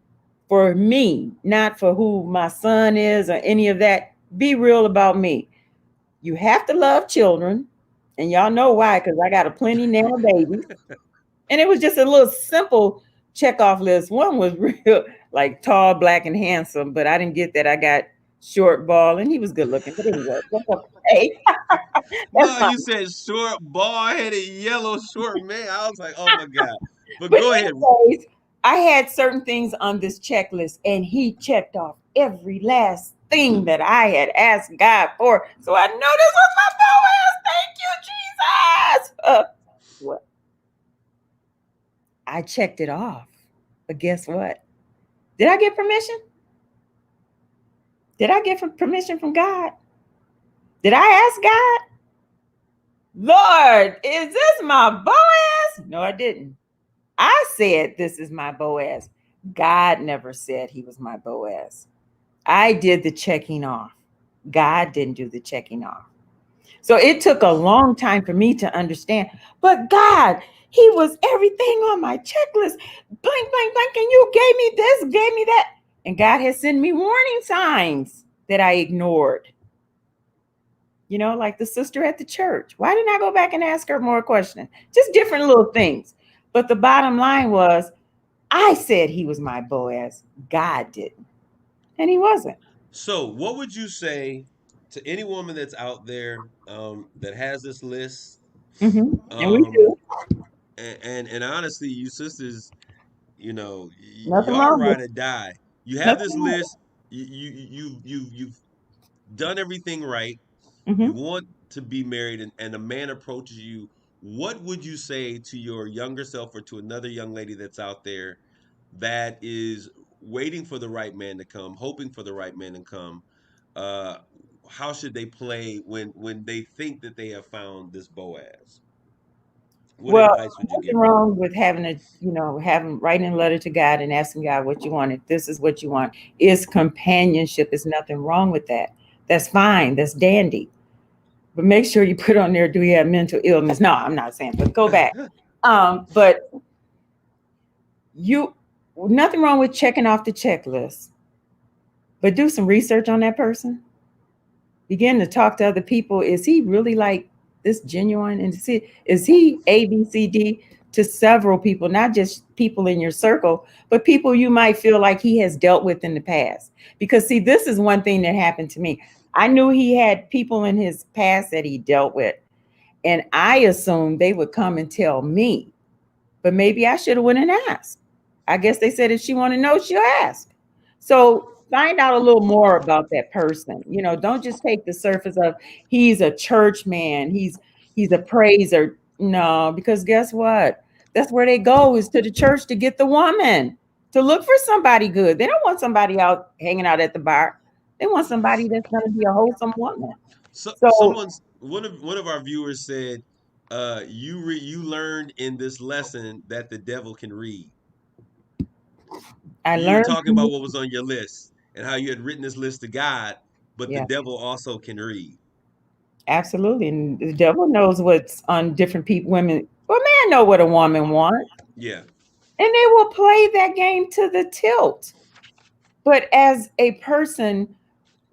for me, not for who my son is or any of that. Be real about me. You have to love children. And y'all know why, because I got a plenty now babies. And it was just a little simple check off list. One was real, like tall, black, and handsome, but I didn't get that. I got short, bald, and he was good looking. But anyway, that's okay. That's No, fine. you said short, bald headed, yellow, short man. I was like, oh my God. But But go ahead. anyways, I had certain things on this checklist, and he checked off every last thing that I had asked God for. So I know this was my Boaz. Thank you, Jesus. What? I checked it off. But guess what? Did I get permission? Did I get permission from God? Did I ask God, Lord, is this my Boaz? No, I didn't. I said, this is my Boaz. God never said he was my Boaz. I did the checking off. God didn't do the checking off. So it took a long time for me to understand. But God, he was everything on my checklist. Blank, blank, blank. And you gave me this, gave me that. And God has sent me warning signs that I ignored. Like the sister at the church. Why didn't I go back and ask her more questions? Just different little things. But the bottom line was, I said he was my Boaz. God didn't. And he wasn't. So, what would you say to any woman that's out there that has this list? And we Um, do. and honestly, you sisters, Nothing y'all are wrong with ride or it. die. You have Nothing this wrong with list. You've done everything right. it. You want to be married, and a man approaches you. What would you say to your younger self or to another young lady that's out there that is waiting for the right man to come, hoping for the right man to come? Uh, how should they play when they think that they have found this Boaz? What Well, advice would you nothing give them? wrong with having writing a letter to God and asking God what you want. If this is what you want, is companionship. Is nothing wrong with that. That's fine. That's dandy. But make sure you put on there, do you have mental illness? No, I'm not saying, but go back. But you nothing wrong with checking off the checklist, but do some research on that person. Begin to talk to other people. Is he really like this genuine? And see, is he ABCD to several people, not just people in your circle, but people you might feel like he has dealt with in the past? Because see, this is one thing that happened to me. I knew he had people in his past that he dealt with, and I assumed they would come and tell me. But maybe I should have went and asked. I guess they said if she want to know, she'll ask. So find out a little more about that person. Don't just take the surface of he's a church man, he's a praiser. No, because guess what? That's where they go, is to the church to get the woman, to look for somebody good. They don't want somebody out hanging out at the bar. They want somebody that's going to be a wholesome woman. So So someone's one of our viewers said, you learned in this lesson that the devil can read. I You were learned talking from about you. what was on your list and how you had written this list to God, but the Yeah. devil also can read. Absolutely. And the devil knows what's on different people, women. Well, man know what a woman wants. Yeah. And they will play that game to the tilt. But as a person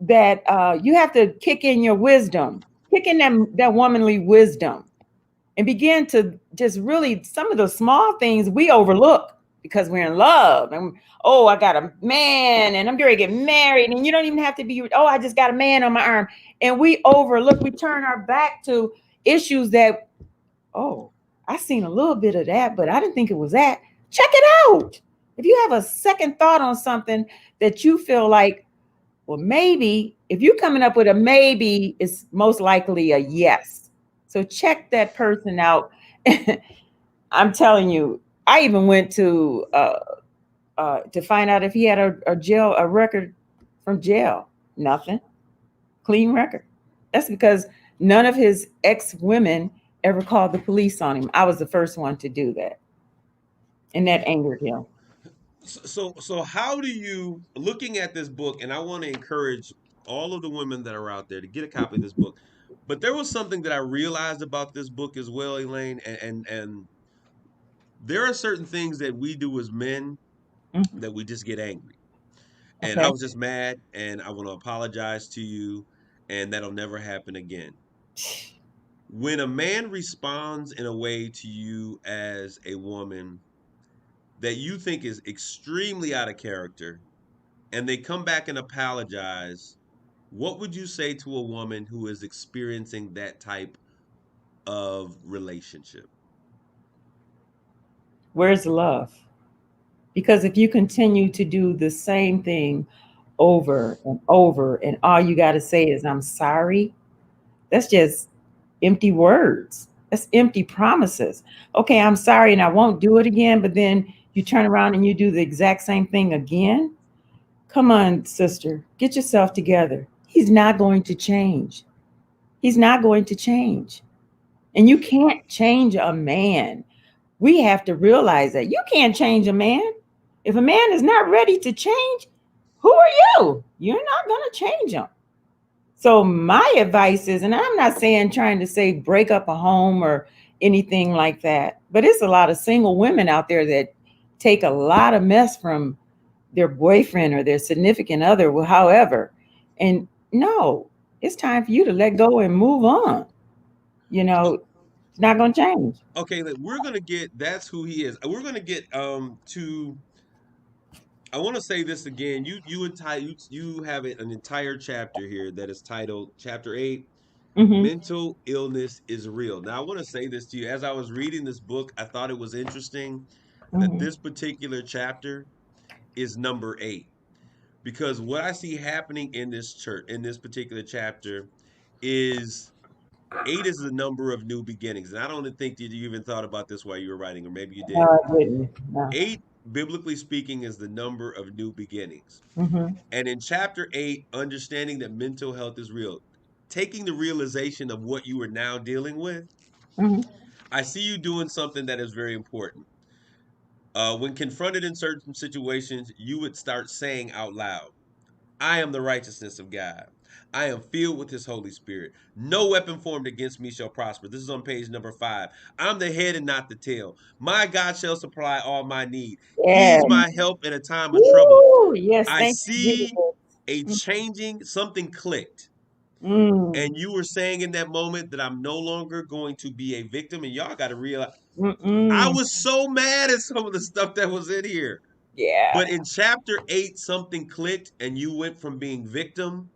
that you have to kick in your wisdom, kick in that womanly wisdom, and begin to just really, some of the small things we overlook. because we're in love. And oh, I got a man and I'm going to get married. And you don't even have to be, oh, I just got a man on my arm. And we overlook, we turn our back to issues that, oh, I seen a little bit of that, but I didn't think it was that. Check it out. If you have a second thought on something that you feel like, well, maybe, if you're coming up with a maybe, it's most likely a yes. So check that person out. I'm telling you, I even went to find out if he had a record from jail. Nothing. Clean record. That's because none of his ex women ever called the police on him. I was the first one to do that, and that angered him. So how do you, looking at this book, and I want to encourage all of the women that are out there to get a copy of this book. But there was something that I realized about this book as well, Elaine, and there are certain things that we do as men Mhm. that we just get angry. And I Okay. was just mad, and I want to apologize to you, and that'll never happen again. When a man responds in a way to you as a woman that you think is extremely out of character, and they come back and apologize, what would you say to a woman who is experiencing that type of relationship? Where's the love? Because if you continue to do the same thing over and over, and all you got to say is, I'm sorry, that's just empty words. That's empty promises. Okay, I'm sorry and I won't do it again, but then you turn around and you do the exact same thing again. Come on, sister, get yourself together. He's not going to change. He's not going to change. And you can't change a man. We have to realize that you can't change a man. If a man is not ready to change, who are you? You're not going to change him. So my advice is, and I'm not saying trying to say break up a home or anything like that, but it's a lot of single women out there that take a lot of mess from their boyfriend or their significant other, however. And no, it's time for you to let go and move on. You Oh, know, it's not going to change. okay, we're gonna get, that's who he is. We're gonna get to, I want to say this again. You have an entire chapter here that is titled Chapter 8, Mm-hmm. Mental Illness is Real. Now I want to say this to you. As I was reading this book, I thought it was interesting that Mm-hmm. this particular chapter is number 8, because what I see happening in this church, in this particular chapter, is 8 is the number of new beginnings. And I don't think that you even thought about this while you were writing, or maybe you No, did. I didn't. No. 8, biblically speaking, is the number of new beginnings. Mm-hmm. And in chapter 8, understanding that mental health is real, taking the realization of what you are now dealing with, Mm-hmm. I see you doing something that is very important. When confronted in certain situations, you would start saying out loud, I am the righteousness of God. I am filled with his Holy Spirit. No weapon formed against me shall prosper. This is on page number 5. I'm the head and not the tail. My God shall supply all my need. Yes. He's my help in a time of trouble. Woo! Yes, I thank you, see a Jesus. changing, something clicked. Mm. And you were saying in that moment that I'm no longer going to be a victim. And y'all got to realize, I Mm-mm. was so mad at some of the stuff that was in here. Yeah. But in chapter 8, something clicked and you went from being victim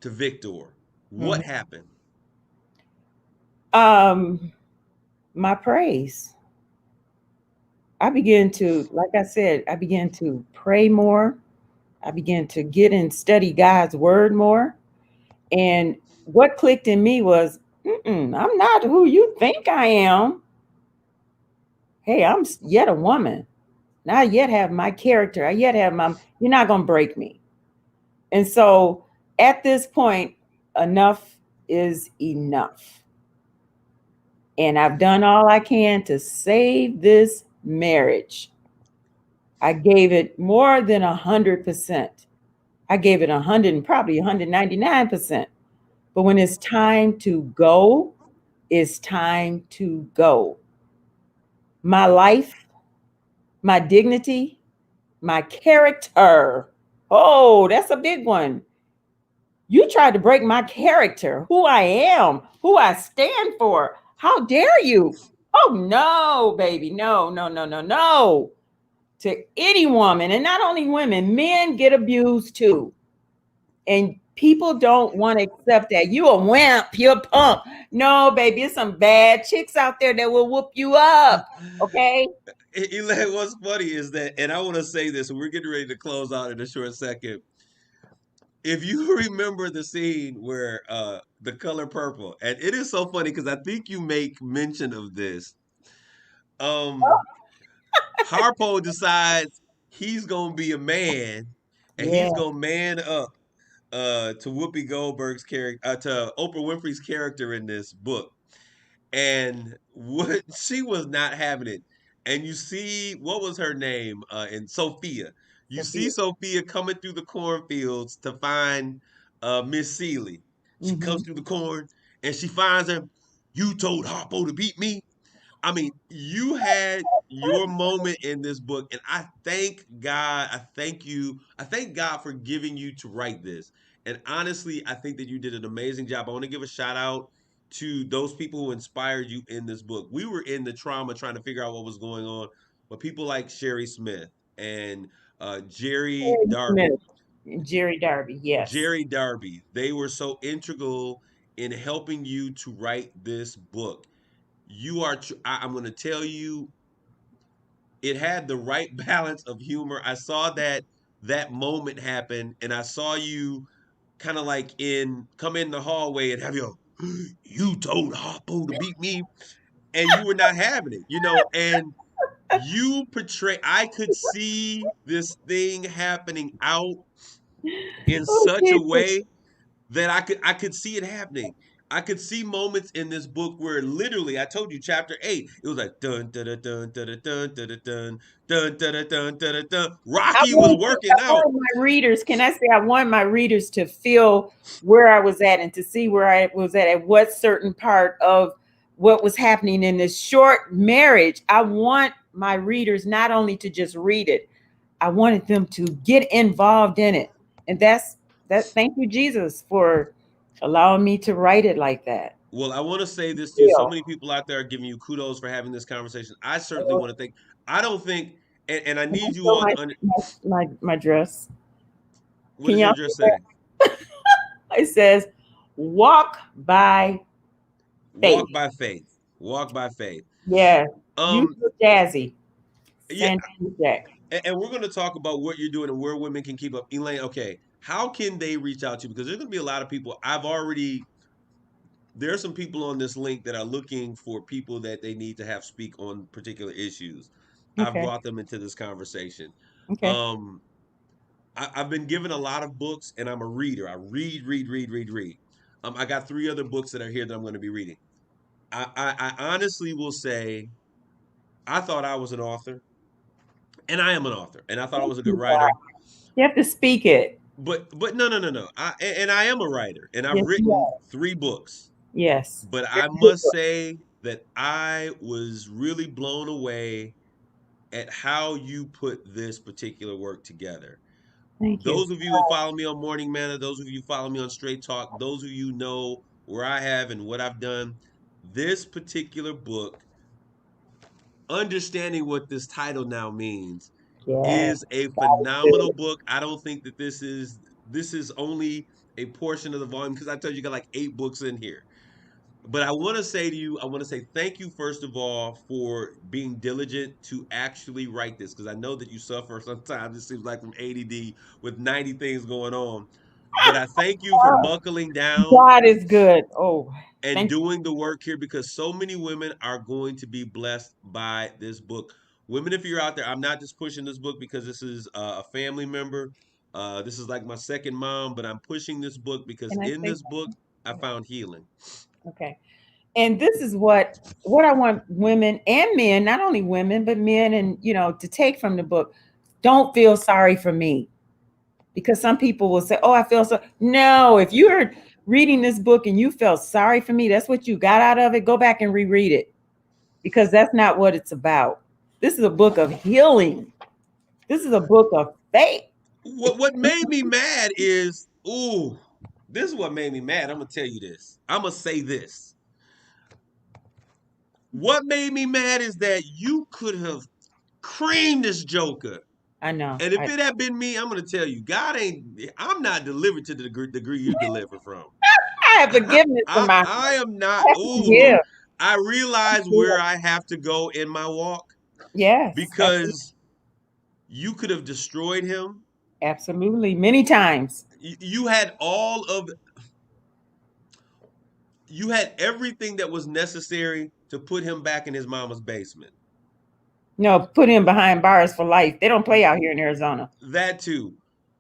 to victor. What Mhm. happened? Um, my praise. I began to, like I said, I began to pray more. I began to get and study God's word more. And what clicked in me was, I'm not who you think I am. Hey, I'm yet a woman. And I yet have my character. I yet have my, you're not going to break me. And so at this point, enough is enough. And I've done all I can to save this marriage. I gave it more than 100%. I gave it 100 and probably 199%. But when it's time to go, it's time to go. My life, my dignity, my character. Oh, that's a big one. You tried to break my character, who I am, who I stand for. How dare you? Oh, no, baby. No, no, no, no, no. to any woman, and not only women, men get abused too. And people don't want to accept that. You a wimp, you're a punk. No, baby, there's some bad chicks out there that will whoop you up. Okay? Elaine, what's funny is that, and I want to say this, and we're getting ready to close out in a short second. If you remember the scene where the color purple, and it is so funny because I think you make mention of this. Um, Harpo decides he's gonna be a man, and Yeah, he's gonna man up to Whoopi Goldberg's character, to Oprah Winfrey's character in this book. And what she was not having it. And you see, what was her name? In Sophia. You see Sophia. Sophia coming through the cornfields to find Miss Seeley. She Hmm. comes through the corn and she finds her. You told Harpo to beat me. I mean, you had your moment in this book, and I thank God. I thank you. I thank God for giving you to write this. And honestly, I think that you did an amazing job. I want to give a shout out to those people who inspired you in this book. We were in the trauma trying to figure out what was going on, but people like Sherry Smith and Jerry Jerry Darby, Smith. Jerry Darby, yes. they were so integral in helping you to write this book. You are I'm going to tell you, it had the right balance of humor. I saw that moment happen, and I saw you kind of like in come in the hallway and have your you told Harpo to beat me, and you were not having it, and you portray I could see this thing happening out in Oh, such a Jesus. way that I could see it happening. I could see moments in this book where literally I told you chapter 8, it was like dun dun dun dun dun dun dun dun dun dun dun dun dun. Rocky was I working out. wanted my readers, can I say, I want my readers to feel where I was at and to see where I was at what certain part of what was happening in this short marriage. I want my readers not only to just read it, I wanted them to get involved in it. And that. Thank you, Jesus, for allowing me to write it like that. Well, I want to say this to you. So Feel. many people out there are giving you kudos for having this conversation. I certainly Oh, want to thank. I don't think, and I can I need you show all to my dress? what Can does y'all your see dress say? that? It says, walk by faith. Walk by faith. Walk by faith. Yeah, you Um, look jazzy. yeah, Santana Jack. and we're going to talk about what you're doing and where women can keep up. Elaine, okay, how can they reach out to you? Because there's going to be a lot of people. There are some people on this link that are looking for people that they need to have speak on particular issues. I've Okay. brought them into this conversation. Okay. Um, I've been given a lot of books, and I'm a reader. I read, read, read, read, read. I got 3 other books that are here that I'm going to be reading. I honestly will say I thought I was an author, and I am an author, and I thought I Thank was a good you, writer. God. You have to speak it. But no, no, no, no. And I am a writer, and I've Yes, you written are. 3 books. Yes. But Very I good must book. say that I was really blown away at how you put this particular work together. Thank you. Those of you who follow me on Morning Manna, those of you who follow me on Straight Talk, those of you know where I have and what I've done, this particular book, understanding what this title now means, Yes. is a God is good. phenomenal book. I don't think that this is only a portion of the volume because I told you got like 8 books in here. But I want to say to you, I want to say thank you first of all for being diligent to actually write this because I know that you suffer sometimes. It seems like from ADD with 90 things going on. But I thank you for Oh, buckling down God is good. Oh, and thank you. doing the work here because so many women are going to be blessed by this book. Women, if you're out there, I'm not just pushing this book because this is a family member. This is like my second mom, but I'm pushing this book because Can I in say this book, I something? found healing. Okay. And this is what I want women and men, not only women, but men and to take from the book. Don't feel sorry for me. Because some people will say, "Oh, I feel so." No, if you're reading this book and you felt sorry for me, that's what you got out of it. Go back and reread it because that's not what it's about. This is a book of healing. This is a book of faith. What made me mad is, ooh, this is what made me mad. I'm gonna tell you this. I'm gonna say this. What made me mad is that you could have. Cream this joker. I know. And if it had been me, I'm gonna tell you, God ain't. I'm not delivered to the degree you deliver from. I have forgiveness in my heart. I am I not. have to Ooh, forgive. I I realize forgive. where I have to go in my walk Yes, absolutely. because you could have destroyed him. Absolutely. Many times. You had all of. You had everything that was necessary to put him back in his mama's basement. No, put him behind bars for life. They don't play out here in Arizona. That too.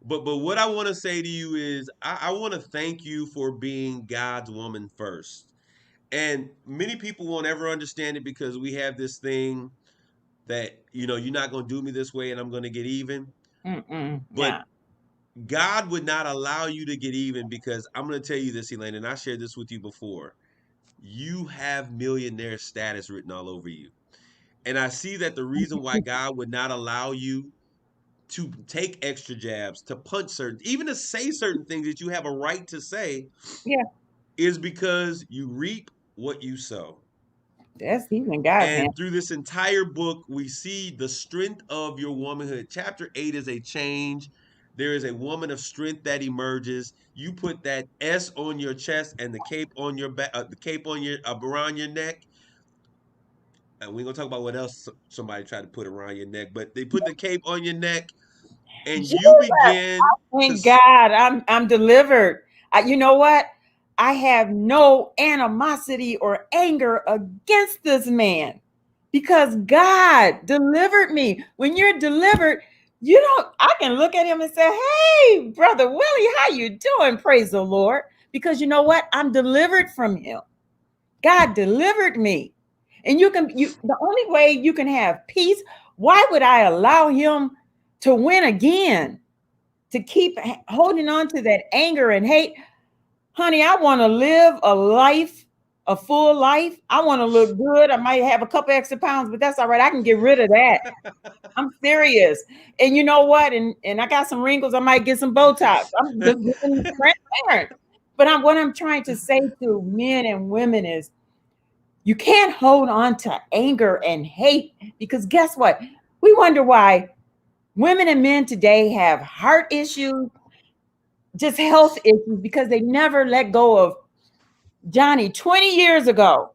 But what I want to say to you is I want to thank you for being God's woman first. And many people won't ever understand it because we have this thing that, you're not going to do me this way and I'm going to get even. Mm-mm. But Yeah. God would not allow you to get even because I'm going to tell you this, Elaine, and I shared this with you before. You have millionaire status written all over you. And I see that the reason why God would not allow you to take extra jabs, to punch certain, even to say certain things that you have a right to say, Yeah. is because you reap what you sow. That's he's in God's hand. And through this entire book, we see the strength of your womanhood. Chapter 8 is a change. There is a woman of strength that emerges. You put that S on your chest and the cape on your back, the cape on your around your neck. And we're gonna talk about what else somebody tried to put around your neck, but they put the cape on your neck, and Jesus, you begin to. thank God, I'm delivered. You know what? I have no animosity or anger against this man because God delivered me. When you're delivered, you don't. I can look at him and say, "Hey, brother Willie, how you doing?" Praise the Lord, because you know what? I'm delivered from him. God delivered me. And the only way you can have peace, why would I allow him to win again? To keep holding on to that anger and hate. Honey, I want to live a life, a full life. I want to look good. I might have a couple extra pounds, but that's all right. I can get rid of that. I'm serious. And you know what? And I got some wrinkles. I might get some Botox. I'm just being transparent. But what I'm trying to say to men and women is you can't hold on to anger and hate because guess what? We wonder why women and men today have heart issues, just health issues because they never let go of Johnny 20 years ago.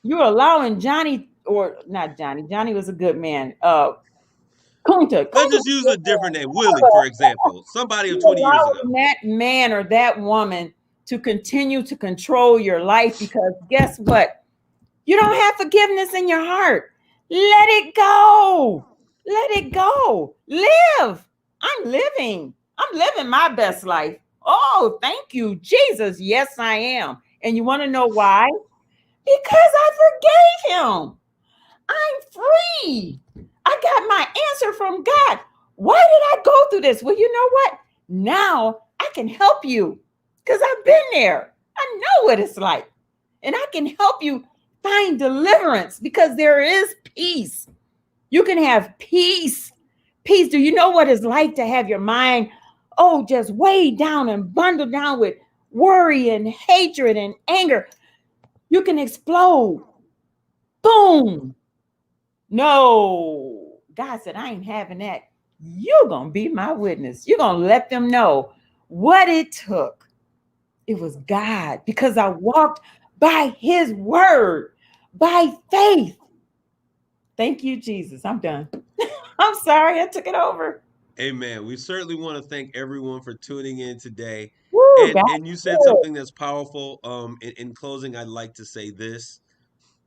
You're allowing Johnny, or not Johnny, Johnny was a good man. Kunta Let's was just use a a good different name. Willie, man. for example, somebody of You 20 years ago. allowing that man or that woman to continue to control your life because guess what? You don't have forgiveness in your heart. Let it go. Let it go. Live. I'm living. I'm living my best life. Oh, thank you, Jesus. Yes, I am. And you want to know why? Because I forgave him. I'm free. I got my answer from God. Why did I go through this? Well, you know what? Now I can help you because I've been there. I know what it's like. And I can help you find deliverance because there is peace. You can have peace. Peace. Do you know what it's like to have your mind, just weighed down and bundled down with worry and hatred and anger? You can explode. Boom. No. God said, I ain't having that. You're going to be my witness. You're going to let them know what it took. It was God because I walked by his word, by faith. Thank you, Jesus. I'm done. I'm sorry I took it over. Amen. We certainly want to thank everyone for tuning in today. Woo, And God. and you said something that's powerful. In closing, I'd like to say this.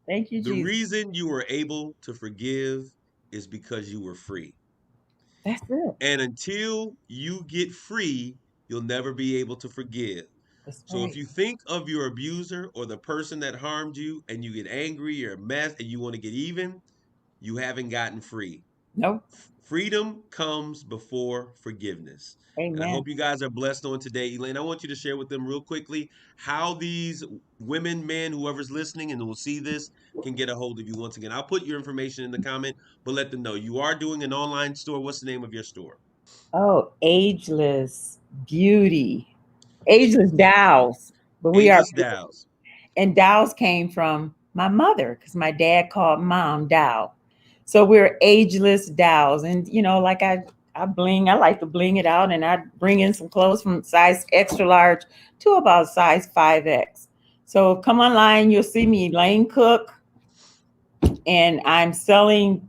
Thank you, The Jesus. reason you were able to forgive is because you were free. That's it. And until you get free, you'll never be able to forgive. That's So if right. you think of your abuser or the person that harmed you and you get angry, you're a mess, and you want to get even, you haven't gotten free. No. Freedom comes before forgiveness. And I Amen. hope you guys are blessed on today. Elaine, I want you to share with them real quickly how these women, men, whoever's listening and will see this can get a hold of you once again. I'll put your information in the comment, but let them know you are doing an online store. What's the name of your store? Oh, ageless beauty, ageless dolls. But we are, Ageless Dow's. and dolls came from my mother because my dad called mom doll. So we're ageless dolls. And, like I bling, I like to bling it out, and I bring in some clothes from size extra large to about size 5X. So come online, you'll see me, Elaine Cook, and I'm selling.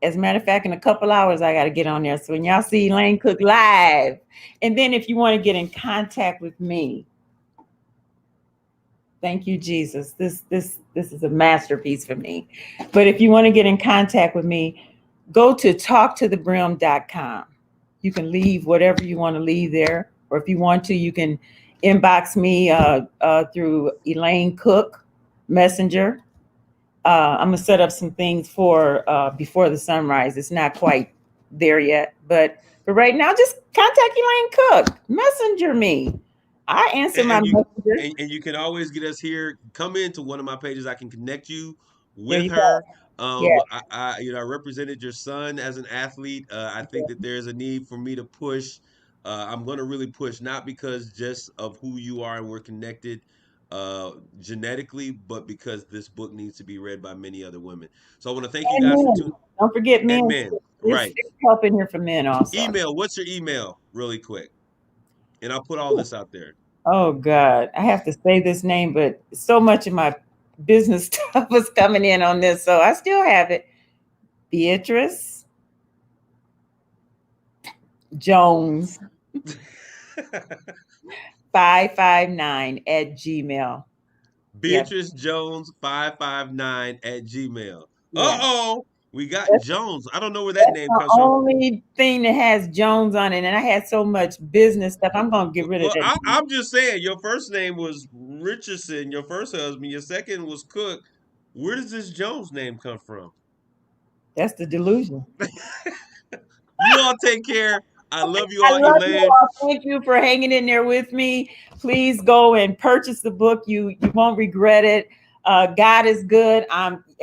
As a matter of fact, in a couple hours, I got to get on there. So when y'all see Elaine Cook live, and then if you want to get in contact with me, thank you, Jesus. This is a masterpiece for me. But if you want to get in contact with me, go to talktothebrim.com. You can leave whatever you want to leave there, or if you want to, you can inbox me through Elaine Cook Messenger. I'm gonna set up some things for before the sunrise. It's not quite there yet, but for right now, just contact Elaine Cook. Messenger me. I answer my And you messages. and you can always get us here. Come into one of my pages. I can connect you There with you go. her. Yeah. I represented your son as an athlete. I think that there's a need for me to push. I'm going to really push, not because just of who you are and we're connected genetically, but because this book needs to be read by many other women. So I want to thank you And guys for men. tuning. Don't forget And men. men, There's right? help in here for men also. Email. What's your email, really quick? And I'll put all this out there. Oh God, I have to say this name, but so much of my business stuff was coming in on this, so I still have it. Beatrice Jones 559 at Gmail. Yep. Beatrice Jones 559 at Gmail. Yeah. We got That's, Jones. I don't know where that that's name the comes from. only thing that has Jones on it, and I had so much business stuff. I'm gonna get rid of Well, that. I'm just saying, your first name was Richardson, your first husband. Your second was Cook. Where does this Jones name come from? That's the delusion. You all take care. I love you I all, love you Elaine. all. Thank you for hanging in there with me. Please go and purchase the book. You won't regret it. God is good.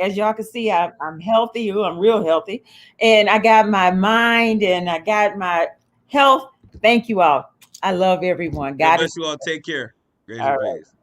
As y'all can see, I'm healthy. Ooh, I'm real healthy, and I got my mind and I got my health. Thank you all. I love everyone. God God is bless you all. Take care. Grace all and right. peace.